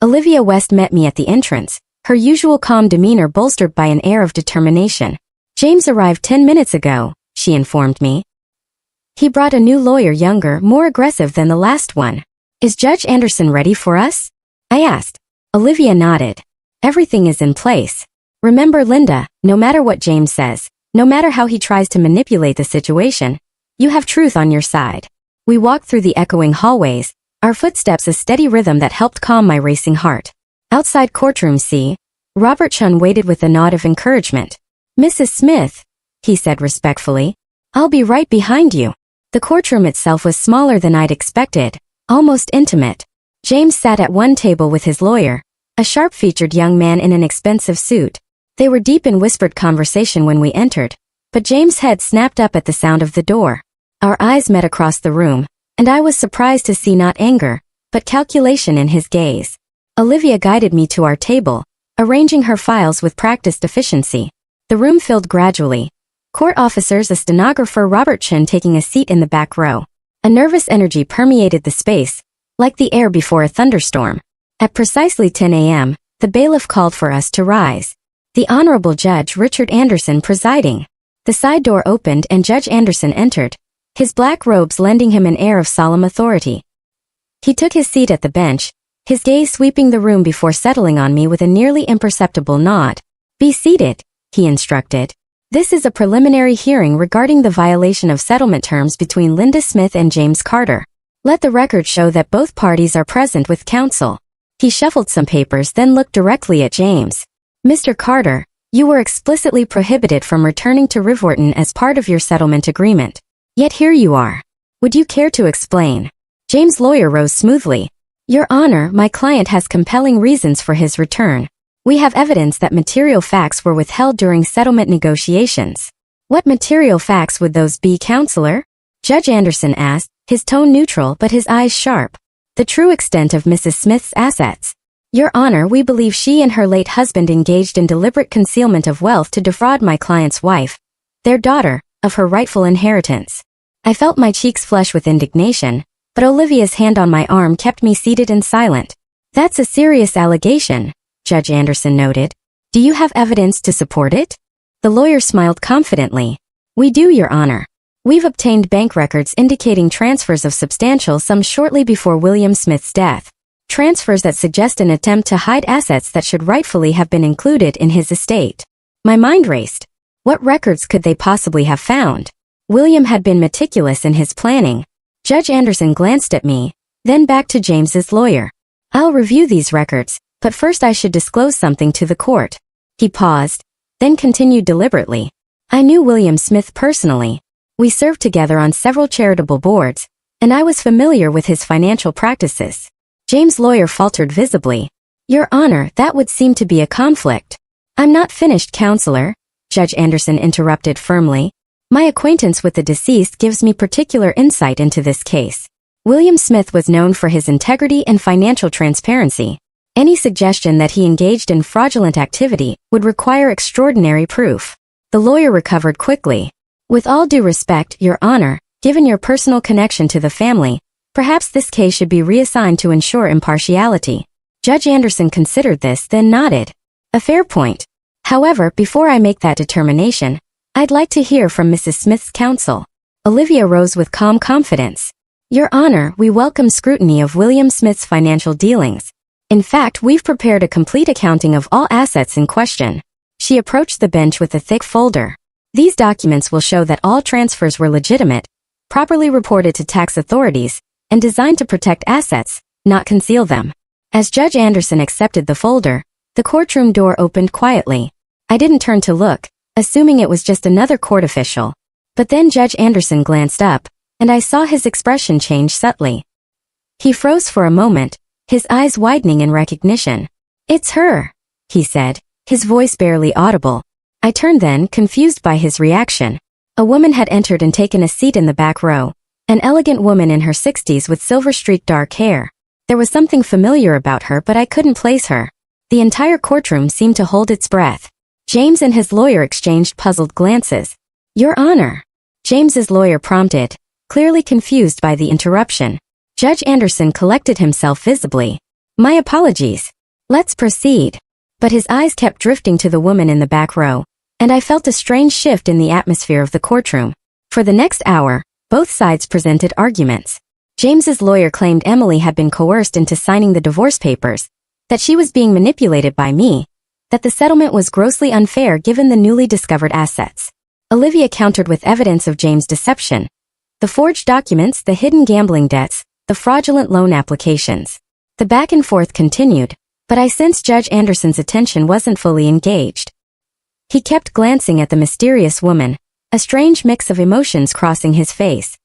Olivia West met me at the entrance, her usual calm demeanor bolstered by an air of determination. "James arrived 10 minutes ago," she informed me. "He brought a new lawyer, younger, more aggressive than the last one." "Is Judge Anderson ready for us?" I asked. Olivia nodded. "Everything is in place. Remember, Linda, no matter what James says, no matter how he tries to manipulate the situation, you have truth on your side." We walked through the echoing hallways, our footsteps a steady rhythm that helped calm my racing heart. Outside courtroom C, Robert Chun waited with a nod of encouragement. "Mrs. Smith," he said respectfully, "I'll be right behind you." The courtroom itself was smaller than I'd expected, almost intimate. James sat at one table with his lawyer, a sharp-featured young man in an expensive suit. They were deep in whispered conversation when we entered, but James' head snapped up at the sound of the door. Our eyes met across the room, and I was surprised to see not anger, but calculation in his gaze. Olivia guided me to our table, arranging her files with practiced efficiency. The room filled gradually. Court officers, a stenographer, Robert Chun taking a seat in the back row. A nervous energy permeated the space, like the air before a thunderstorm. At precisely 10 a.m., the bailiff called for us to rise. The Honorable Judge Richard Anderson presiding. The side door opened and Judge Anderson entered, his black robes lending him an air of solemn authority. He took his seat at the bench, his gaze sweeping the room before settling on me with a nearly imperceptible nod. "Be seated," he instructed. "This is a preliminary hearing regarding the violation of settlement terms between Linda Smith and James Carter. Let the record show that both parties are present with counsel." He shuffled some papers, then looked directly at James. "Mr. Carter, you were explicitly prohibited from returning to Rivwharton as part of your settlement agreement. Yet here you are. Would you care to explain?" James' lawyer rose smoothly. "Your Honor, my client has compelling reasons for his return. We have evidence that material facts were withheld during settlement negotiations." "What material facts would those be, Counselor?" Judge Anderson asked, his tone neutral but his eyes sharp. "The true extent of Mrs. Smith's assets. Your Honor, we believe she and her late husband engaged in deliberate concealment of wealth to defraud my client's wife, their daughter, of her rightful inheritance." I felt my cheeks flush with indignation, but Olivia's hand on my arm kept me seated and silent. "That's a serious allegation," Judge Anderson noted. "Do you have evidence to support it?" The lawyer smiled confidently. "We do, Your Honor. We've obtained bank records indicating transfers of substantial sums shortly before William Smith's death. Transfers that suggest an attempt to hide assets that should rightfully have been included in his estate." My mind raced. What records could they possibly have found? William had been meticulous in his planning. Judge Anderson glanced at me, then back to James's lawyer. "I'll review these records, but first I should disclose something to the court." He paused, then continued deliberately. "I knew William Smith personally. We served together on several charitable boards, and I was familiar with his financial practices." James' lawyer faltered visibly. "Your Honor, that would seem to be a conflict." "I'm not finished, Counselor," Judge Anderson interrupted firmly. "My acquaintance with the deceased gives me particular insight into this case. William Smith was known for his integrity and financial transparency. Any suggestion that he engaged in fraudulent activity would require extraordinary proof." The lawyer recovered quickly. "With all due respect, Your Honor, given your personal connection to the family, perhaps this case should be reassigned to ensure impartiality." Judge Anderson considered this, then nodded. "A fair point. However, before I make that determination, I'd like to hear from Mrs. Smith's counsel." Olivia rose with calm confidence. "Your Honor, we welcome scrutiny of William Smith's financial dealings. In fact, we've prepared a complete accounting of all assets in question." She approached the bench with a thick folder. "These documents will show that all transfers were legitimate, properly reported to tax authorities, and designed to protect assets, not conceal them." As Judge Anderson accepted the folder, the courtroom door opened quietly. I didn't turn to look, assuming it was just another court official. But then Judge Anderson glanced up, and I saw his expression change subtly. He froze for a moment, his eyes widening in recognition. "It's her," he said, his voice barely audible. I turned then, confused by his reaction. A woman had entered and taken a seat in the back row, an elegant woman in her 60s with silver-streaked dark hair. There was something familiar about her, but I couldn't place her. The entire courtroom seemed to hold its breath. James and his lawyer exchanged puzzled glances. Your Honor, James's lawyer prompted, clearly confused by the interruption. Judge Anderson collected himself visibly. My apologies. Let's proceed. But his eyes kept drifting to the woman in the back row, and I felt a strange shift in the atmosphere of the courtroom. For the next hour, both sides presented arguments. James's lawyer claimed Emily had been coerced into signing the divorce papers, that she was being manipulated by me, that the settlement was grossly unfair given the newly discovered assets. Olivia countered with evidence of James' deception. The forged documents, the hidden gambling debts, the fraudulent loan applications. The back and forth continued, but I sensed Judge Anderson's attention wasn't fully engaged. He kept glancing at the mysterious woman, a strange mix of emotions crossing his face.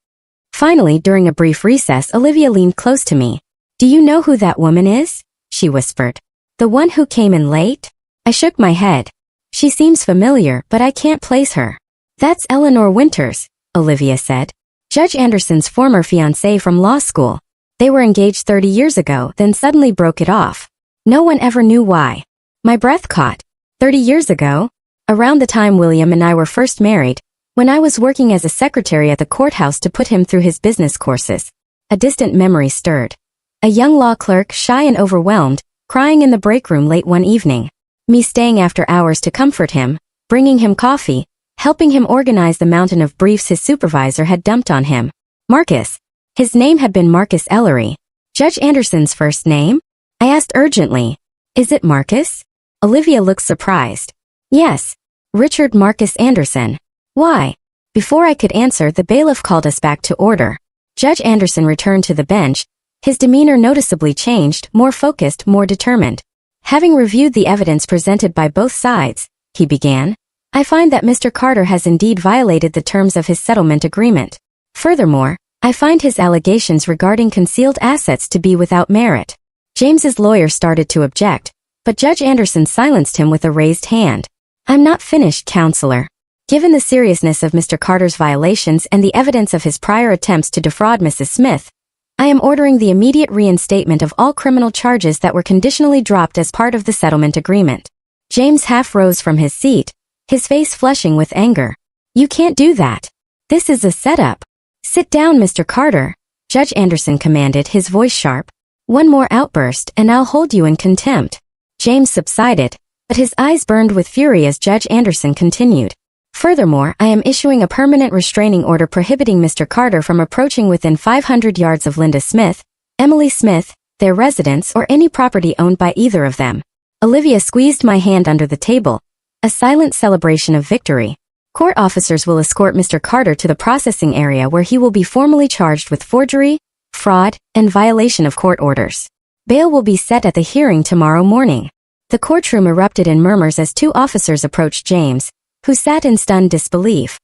Finally, during a brief recess, Olivia leaned close to me. Do you know who that woman is? She whispered. The one who came in late? I shook my head. She seems familiar, but I can't place her. That's Eleanor Winters, Olivia said. Judge Anderson's former fiancée from law school. They were engaged 30 years ago, then suddenly broke it off. No one ever knew why. My breath caught. 30 years ago? Around the time William and I were first married, when I was working as a secretary at the courthouse to put him through his business courses. A distant memory stirred. A young law clerk, shy and overwhelmed, crying in the break room late one evening. Me staying after hours to comfort him, bringing him coffee, helping him organize the mountain of briefs his supervisor had dumped on him. Marcus. His name had been Marcus Ellery. Judge Anderson's first name? I asked urgently. Is it Marcus? Olivia looked surprised. Yes. Richard Marcus Anderson. Why? Before I could answer, the bailiff called us back to order. Judge Anderson returned to the bench. His demeanor noticeably changed, more focused, more determined. Having reviewed the evidence presented by both sides, he began, I find that Mr. Carter has indeed violated the terms of his settlement agreement. Furthermore, I find his allegations regarding concealed assets to be without merit. James's lawyer started to object, but Judge Anderson silenced him with a raised hand. I'm not finished, counselor. Given the seriousness of Mr. Carter's violations and the evidence of his prior attempts to defraud Mrs. Smith, I am ordering the immediate reinstatement of all criminal charges that were conditionally dropped as part of the settlement agreement. James half rose from his seat, his face flushing with anger. You can't do that. This is a setup. Sit down, Mr. Carter, Judge Anderson commanded, his voice sharp. One more outburst and I'll hold you in contempt. James subsided, but his eyes burned with fury as Judge Anderson continued. Furthermore, I am issuing a permanent restraining order prohibiting Mr. Carter from approaching within 500 yards of Linda Smith, Emily Smith, their residence, or any property owned by either of them. Olivia squeezed my hand under the table, a silent celebration of victory. Court officers will escort Mr. Carter to the processing area where he will be formally charged with forgery, fraud, and violation of court orders. Bail will be set at the hearing tomorrow morning. The courtroom erupted in murmurs as two officers approached James, who sat in stunned disbelief.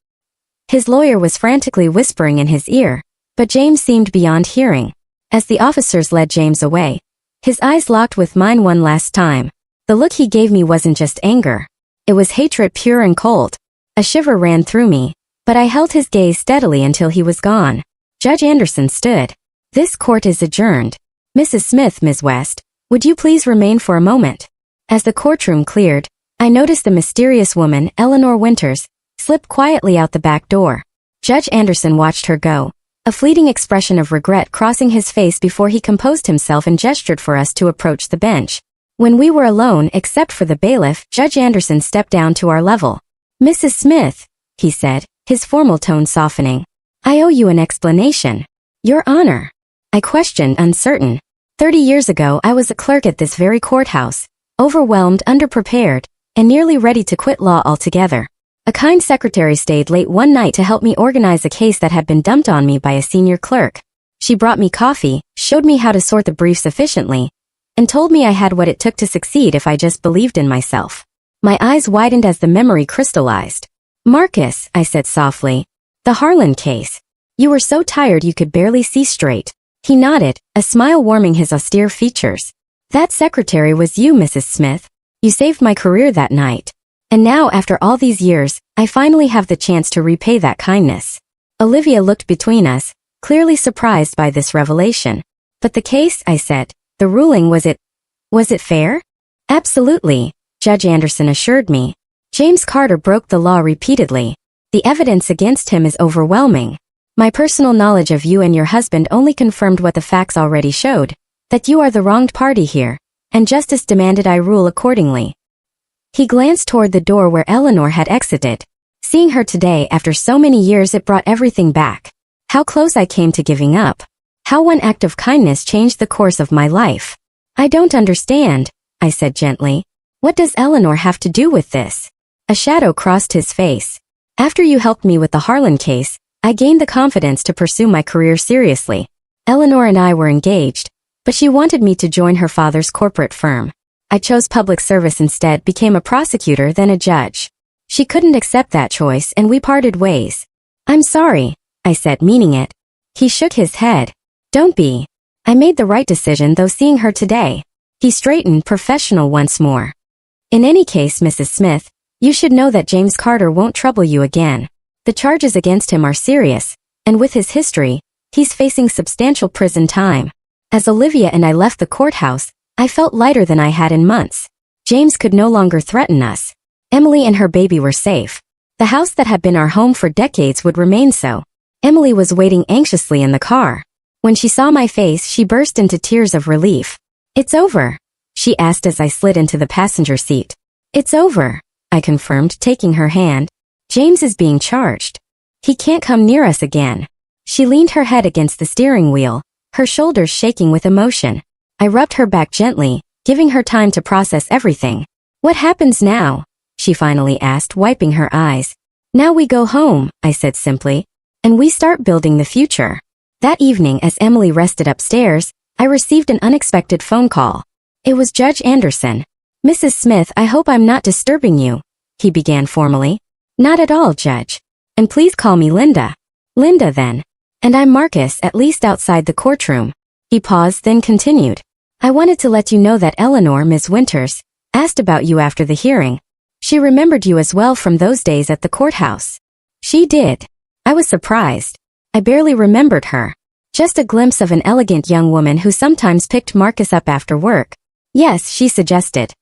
His lawyer was frantically whispering in his ear, but James seemed beyond hearing. As the officers led James away, his eyes locked with mine one last time. The look he gave me wasn't just anger. It was hatred pure and cold. A shiver ran through me, but I held his gaze steadily until he was gone. Judge Anderson stood. This court is adjourned. Mrs. Smith, Ms. West, would you please remain for a moment? As the courtroom cleared, I noticed the mysterious woman, Eleanor Winters, slip quietly out the back door. Judge Anderson watched her go, a fleeting expression of regret crossing his face before he composed himself and gestured for us to approach the bench. When we were alone, except for the bailiff, Judge Anderson stepped down to our level. Mrs. Smith, he said, his formal tone softening. I owe you an explanation. Your Honor. I questioned, uncertain. 30 years ago, I was a clerk at this very courthouse, overwhelmed, underprepared, and nearly ready to quit law altogether. A kind secretary stayed late one night to help me organize a case that had been dumped on me by a senior clerk. She brought me coffee, showed me how to sort the briefs efficiently, and told me I had what it took to succeed if I just believed in myself. My eyes widened as the memory crystallized. Marcus, I said softly. The Harlan case. You were so tired you could barely see straight. He nodded, a smile warming his austere features. That secretary was you, Mrs. Smith. You saved my career that night. And now, after all these years, I finally have the chance to repay that kindness. Olivia looked between us, clearly surprised by this revelation. But the case, I said, the ruling, was it fair? Absolutely, Judge Anderson assured me. James Carter broke the law repeatedly. The evidence against him is overwhelming. My personal knowledge of you and your husband only confirmed what the facts already showed, that you are the wronged party here, and justice demanded I rule accordingly. He glanced toward the door where Eleanor had exited. Seeing her today after so many years, it brought everything back. How close I came to giving up. How one act of kindness changed the course of my life. I don't understand, I said gently. What does Eleanor have to do with this? A shadow crossed his face. After you helped me with the Harlan case, I gained the confidence to pursue my career seriously. Eleanor and I were engaged, but she wanted me to join her father's corporate firm. I chose public service instead, became a prosecutor, then a judge. She couldn't accept that choice and we parted ways. I'm sorry, I said, meaning it. He shook his head. Don't be. I made the right decision, though, seeing her today. He straightened, professional once more. In any case, Mrs. Smith, you should know that James Carter won't trouble you again. The charges against him are serious, and with his history, he's facing substantial prison time. As Olivia and I left the courthouse, I felt lighter than I had in months. James could no longer threaten us. Emily and her baby were safe. The house that had been our home for decades would remain so. Emily was waiting anxiously in the car. When she saw my face, she burst into tears of relief. It's over, she asked as I slid into the passenger seat. It's over, I confirmed, taking her hand. James is being charged. He can't come near us again. She leaned her head against the steering wheel, her shoulders shaking with emotion. I rubbed her back gently, giving her time to process everything. What happens now? She finally asked, wiping her eyes. Now we go home, I said simply, and we start building the future. That evening, as Emily rested upstairs, I received an unexpected phone call. It was Judge Anderson. Mrs. Smith, I hope I'm not disturbing you, he began formally. Not at all, Judge. And please call me Linda. Linda, then. And I'm Marcus, at least outside the courtroom. He paused, then continued. I wanted to let you know that Eleanor, Ms. Winters, asked about you after the hearing. She remembered you as well from those days at the courthouse. She did. I was surprised. I barely remembered her. Just a glimpse of an elegant young woman who sometimes picked Marcus up after work. Yes, she suggested.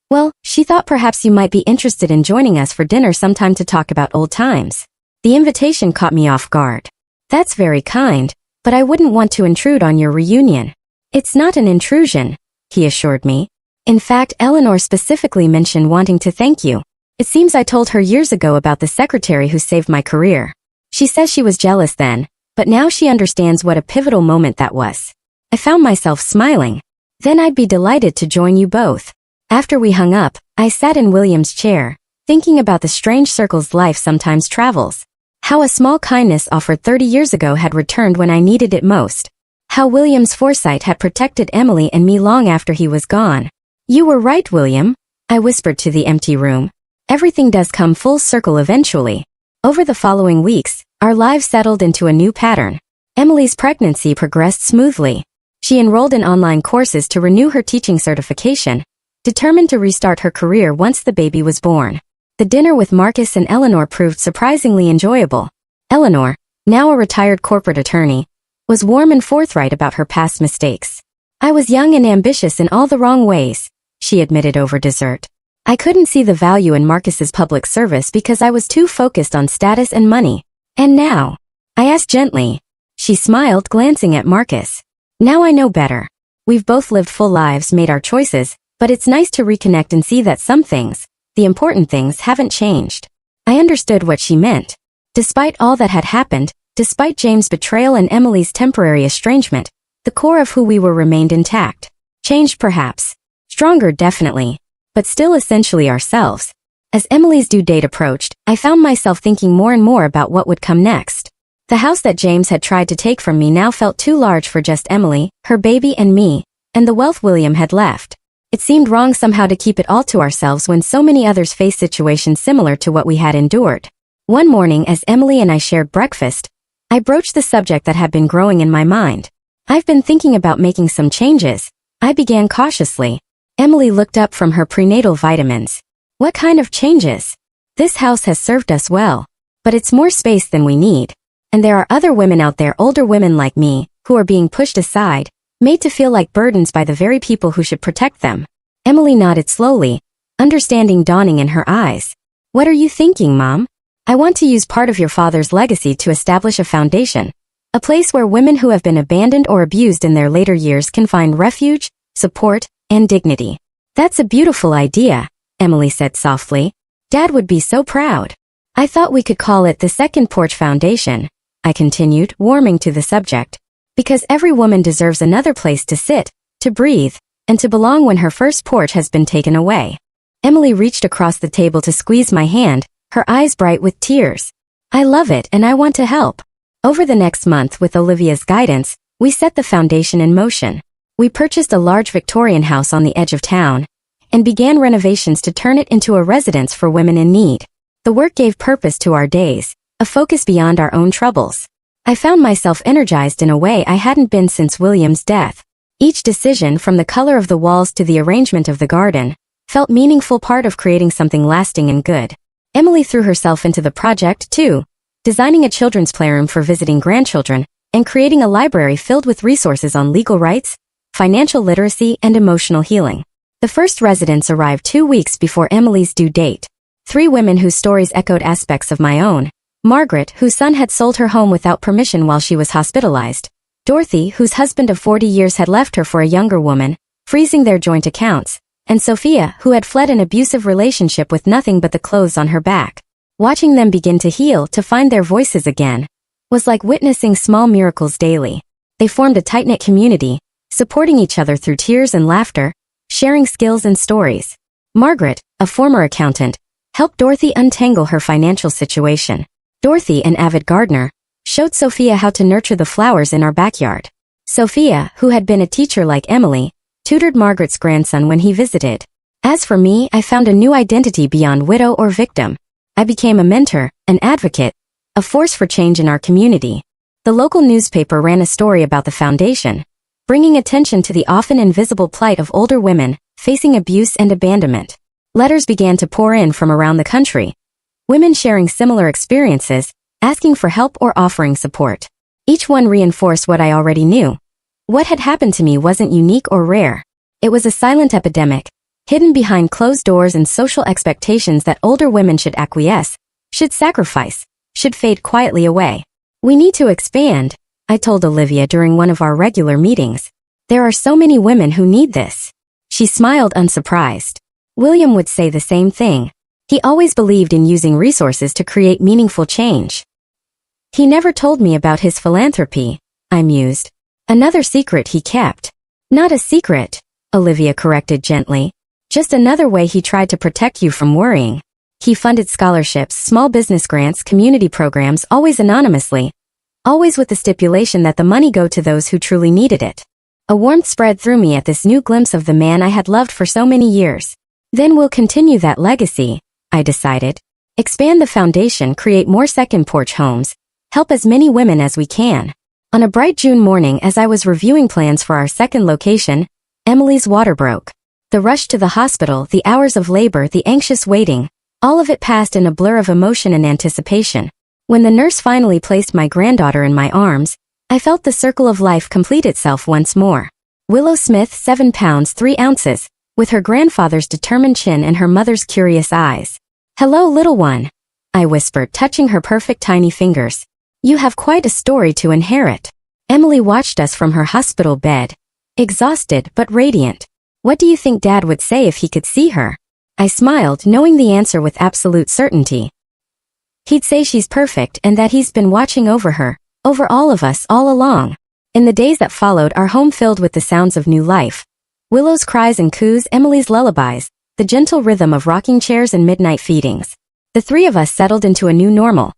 Well, she thought perhaps you might be interested in joining us for dinner sometime to talk about old times. The invitation caught me off guard. That's very kind, but I wouldn't want to intrude on your reunion. It's not an intrusion, he assured me. In fact, Eleanor specifically mentioned wanting to thank you. It seems I told her years ago about the secretary who saved my career. She says she was jealous then, but now she understands what a pivotal moment that was. I found myself smiling. Then I'd be delighted to join you both. After we hung up, I sat in William's chair, thinking about the strange circles life sometimes travels. How a small kindness offered 30 years ago had returned when I needed it most. How William's foresight had protected Emily and me long after he was gone. You were right, William, I whispered to the empty room. Everything does come full circle eventually. Over the following weeks, our lives settled into a new pattern. Emily's pregnancy progressed smoothly. She enrolled in online courses to renew her teaching certification, determined to restart her career once the baby was born. The dinner with Marcus and Eleanor proved surprisingly enjoyable. Eleanor, now a retired corporate attorney, was warm and forthright about her past mistakes. I was young and ambitious in all the wrong ways, she admitted over dessert. I couldn't see the value in Marcus's public service because I was too focused on status and money. And now? I asked gently. She smiled, glancing at Marcus. Now I know better. We've both lived full lives, made our choices, but it's nice to reconnect and see that some things, the important things, haven't changed. I understood what she meant. Despite all that had happened, despite James' betrayal and Emily's temporary estrangement, the core of who we were remained intact. Changed perhaps. Stronger definitely. But still essentially ourselves. As Emily's due date approached, I found myself thinking more and more about what would come next. The house that James had tried to take from me now felt too large for just Emily, her baby and me, and the wealth William had left. It seemed wrong somehow to keep it all to ourselves when so many others faced situations similar to what we had endured. One morning as Emily and I shared breakfast, I broached the subject that had been growing in my mind. I've been thinking about making some changes, I began cautiously. Emily looked up from her prenatal vitamins. What kind of changes? This house has served us well, but it's more space than we need. And there are other women out there, older women like me, who are being pushed aside, made to feel like burdens by the very people who should protect them. Emily nodded slowly, understanding dawning in her eyes. What are you thinking, Mom? I want to use part of your father's legacy to establish a foundation, a place where women who have been abandoned or abused in their later years can find refuge, support, and dignity. That's a beautiful idea, Emily said softly. Dad would be so proud. I thought we could call it the Second Porch Foundation, I continued, warming to the subject. Because every woman deserves another place to sit, to breathe, and to belong when her first porch has been taken away. Emily reached across the table to squeeze my hand, her eyes bright with tears. I love it and I want to help. Over the next month, with Olivia's guidance, we set the foundation in motion. We purchased a large Victorian house on the edge of town and began renovations to turn it into a residence for women in need. The work gave purpose to our days, a focus beyond our own troubles. I found myself energized in a way I hadn't been since William's death. Each decision, from the color of the walls to the arrangement of the garden, felt meaningful part of creating something lasting and good. Emily threw herself into the project, too, designing a children's playroom for visiting grandchildren and creating a library filled with resources on legal rights, financial literacy, and emotional healing. The first residents arrived 2 weeks before Emily's due date. 3 women whose stories echoed aspects of my own. Margaret, whose son had sold her home without permission while she was hospitalized. Dorothy, whose husband of 40 years had left her for a younger woman, freezing their joint accounts. And Sophia, who had fled an abusive relationship with nothing but the clothes on her back. Watching them begin to heal, to find their voices again, was like witnessing small miracles daily. They formed a tight-knit community, supporting each other through tears and laughter, sharing skills and stories. Margaret, a former accountant, helped Dorothy untangle her financial situation. Dorothy, an avid gardener, showed Sophia how to nurture the flowers in our backyard. Sophia, who had been a teacher like Emily, tutored Margaret's grandson when he visited. As for me, I found a new identity beyond widow or victim. I became a mentor, an advocate, a force for change in our community. The local newspaper ran a story about the foundation, bringing attention to the often invisible plight of older women facing abuse and abandonment. Letters began to pour in from around the country, women sharing similar experiences, asking for help or offering support. Each one reinforced what I already knew. What had happened to me wasn't unique or rare. It was a silent epidemic, hidden behind closed doors and social expectations that older women should acquiesce, should sacrifice, should fade quietly away. We need to expand, I told Olivia during one of our regular meetings. There are so many women who need this. She smiled unsurprised. William would say the same thing. He always believed in using resources to create meaningful change. He never told me about his philanthropy, I mused. Another secret he kept. Not a secret, Olivia corrected gently. Just another way he tried to protect you from worrying. He funded scholarships, small business grants, community programs, always anonymously. Always with the stipulation that the money go to those who truly needed it. A warmth spread through me at this new glimpse of the man I had loved for so many years. Then we'll continue that legacy, I decided. Expand the foundation, create more second porch homes, help as many women as we can. On a bright June morning, as I was reviewing plans for our second location, Emily's water broke. The rush to the hospital, the hours of labor, the anxious waiting, all of it passed in a blur of emotion and anticipation. When the nurse finally placed my granddaughter in my arms, I felt the circle of life complete itself once more. Willow Smith, 7 pounds 3 ounces, with her grandfather's determined chin and her mother's curious eyes. "Hello, little one," I whispered, touching her perfect tiny fingers. "You have quite a story to inherit." Emily watched us from her hospital bed, exhausted but radiant. "What do you think Dad would say if he could see her?" I smiled, knowing the answer with absolute certainty. He'd say she's perfect and that he's been watching over her, over all of us all along. In the days that followed, our home filled with the sounds of new life. Willow's cries and coos, Emily's lullabies, the gentle rhythm of rocking chairs and midnight feedings. The 3 of us settled into a new normal.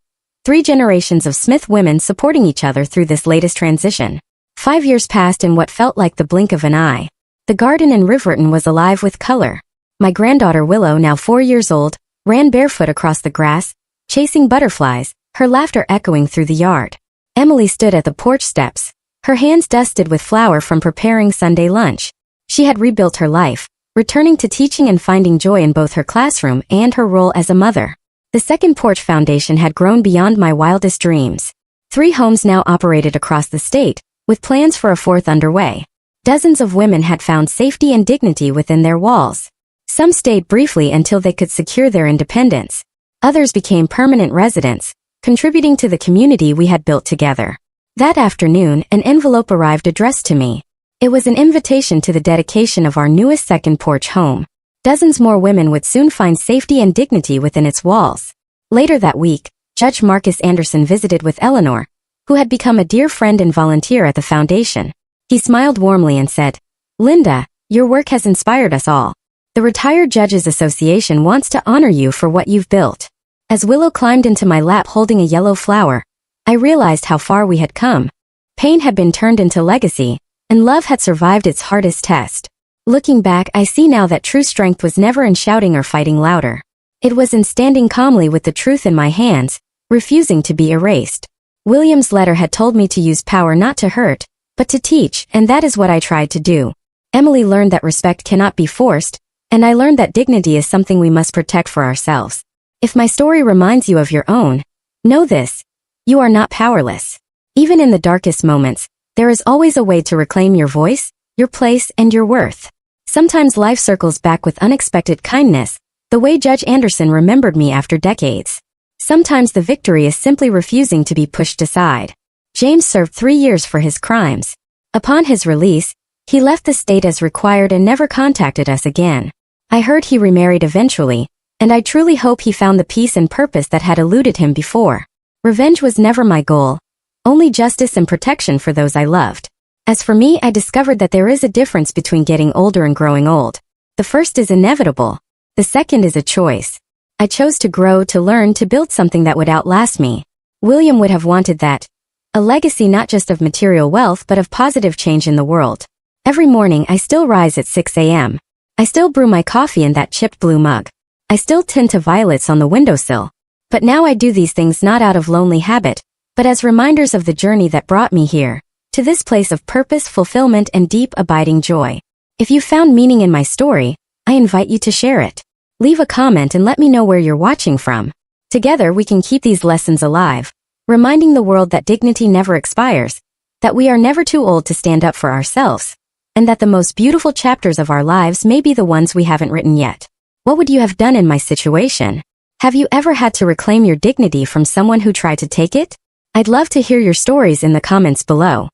3 generations of Smith women supporting each other through this latest transition. 5 years passed in what felt like the blink of an eye. The garden in Riverton was alive with color. My granddaughter Willow, now 4 years old, ran barefoot across the grass, chasing butterflies, her laughter echoing through the yard. Emily stood at the porch steps, her hands dusted with flour from preparing Sunday lunch. She had rebuilt her life, returning to teaching and finding joy in both her classroom and her role as a mother. The Second Porch Foundation had grown beyond my wildest dreams. 3 homes now operated across the state, with plans for a 4th underway. Dozens of women had found safety and dignity within their walls. Some stayed briefly until they could secure their independence. Others became permanent residents, contributing to the community we had built together. That afternoon, an envelope arrived addressed to me. It was an invitation to the dedication of our newest second porch home. Dozens more women would soon find safety and dignity within its walls. Later that week, Judge Marcus Anderson visited with Eleanor, who had become a dear friend and volunteer at the foundation. He smiled warmly and said, "Linda, your work has inspired us all. The Retired Judges Association wants to honor you for what you've built." As Willow climbed into my lap holding a yellow flower, I realized how far we had come. Pain had been turned into legacy, and love had survived its hardest test. Looking back, I see now that true strength was never in shouting or fighting louder. It was in standing calmly with the truth in my hands, refusing to be erased. William's letter had told me to use power not to hurt, but to teach, and that is what I tried to do. Emily learned that respect cannot be forced, and I learned that dignity is something we must protect for ourselves. If my story reminds you of your own, know this: you are not powerless. Even in the darkest moments, there is always a way to reclaim your voice, your place, and your worth. Sometimes life circles back with unexpected kindness, the way Judge Anderson remembered me after decades. Sometimes the victory is simply refusing to be pushed aside. James served 3 years for his crimes. Upon his release, he left the state as required and never contacted us again. I heard he remarried eventually, and I truly hope he found the peace and purpose that had eluded him before. Revenge was never my goal, only justice and protection for those I loved. As for me, I discovered that there is a difference between getting older and growing old. The first is inevitable. The second is a choice. I chose to grow, to learn, to build something that would outlast me. William would have wanted that. A legacy not just of material wealth but of positive change in the world. Every morning I still rise at 6 a.m. I still brew my coffee in that chipped blue mug. I still tend to violets on the windowsill. But now I do these things not out of lonely habit, but as reminders of the journey that brought me here, to this place of purpose, fulfillment, and deep, abiding joy. If you found meaning in my story, I invite you to share it. Leave a comment and let me know where you're watching from. Together we can keep these lessons alive, reminding the world that dignity never expires, that we are never too old to stand up for ourselves, and that the most beautiful chapters of our lives may be the ones we haven't written yet. What would you have done in my situation? Have you ever had to reclaim your dignity from someone who tried to take it? I'd love to hear your stories in the comments below.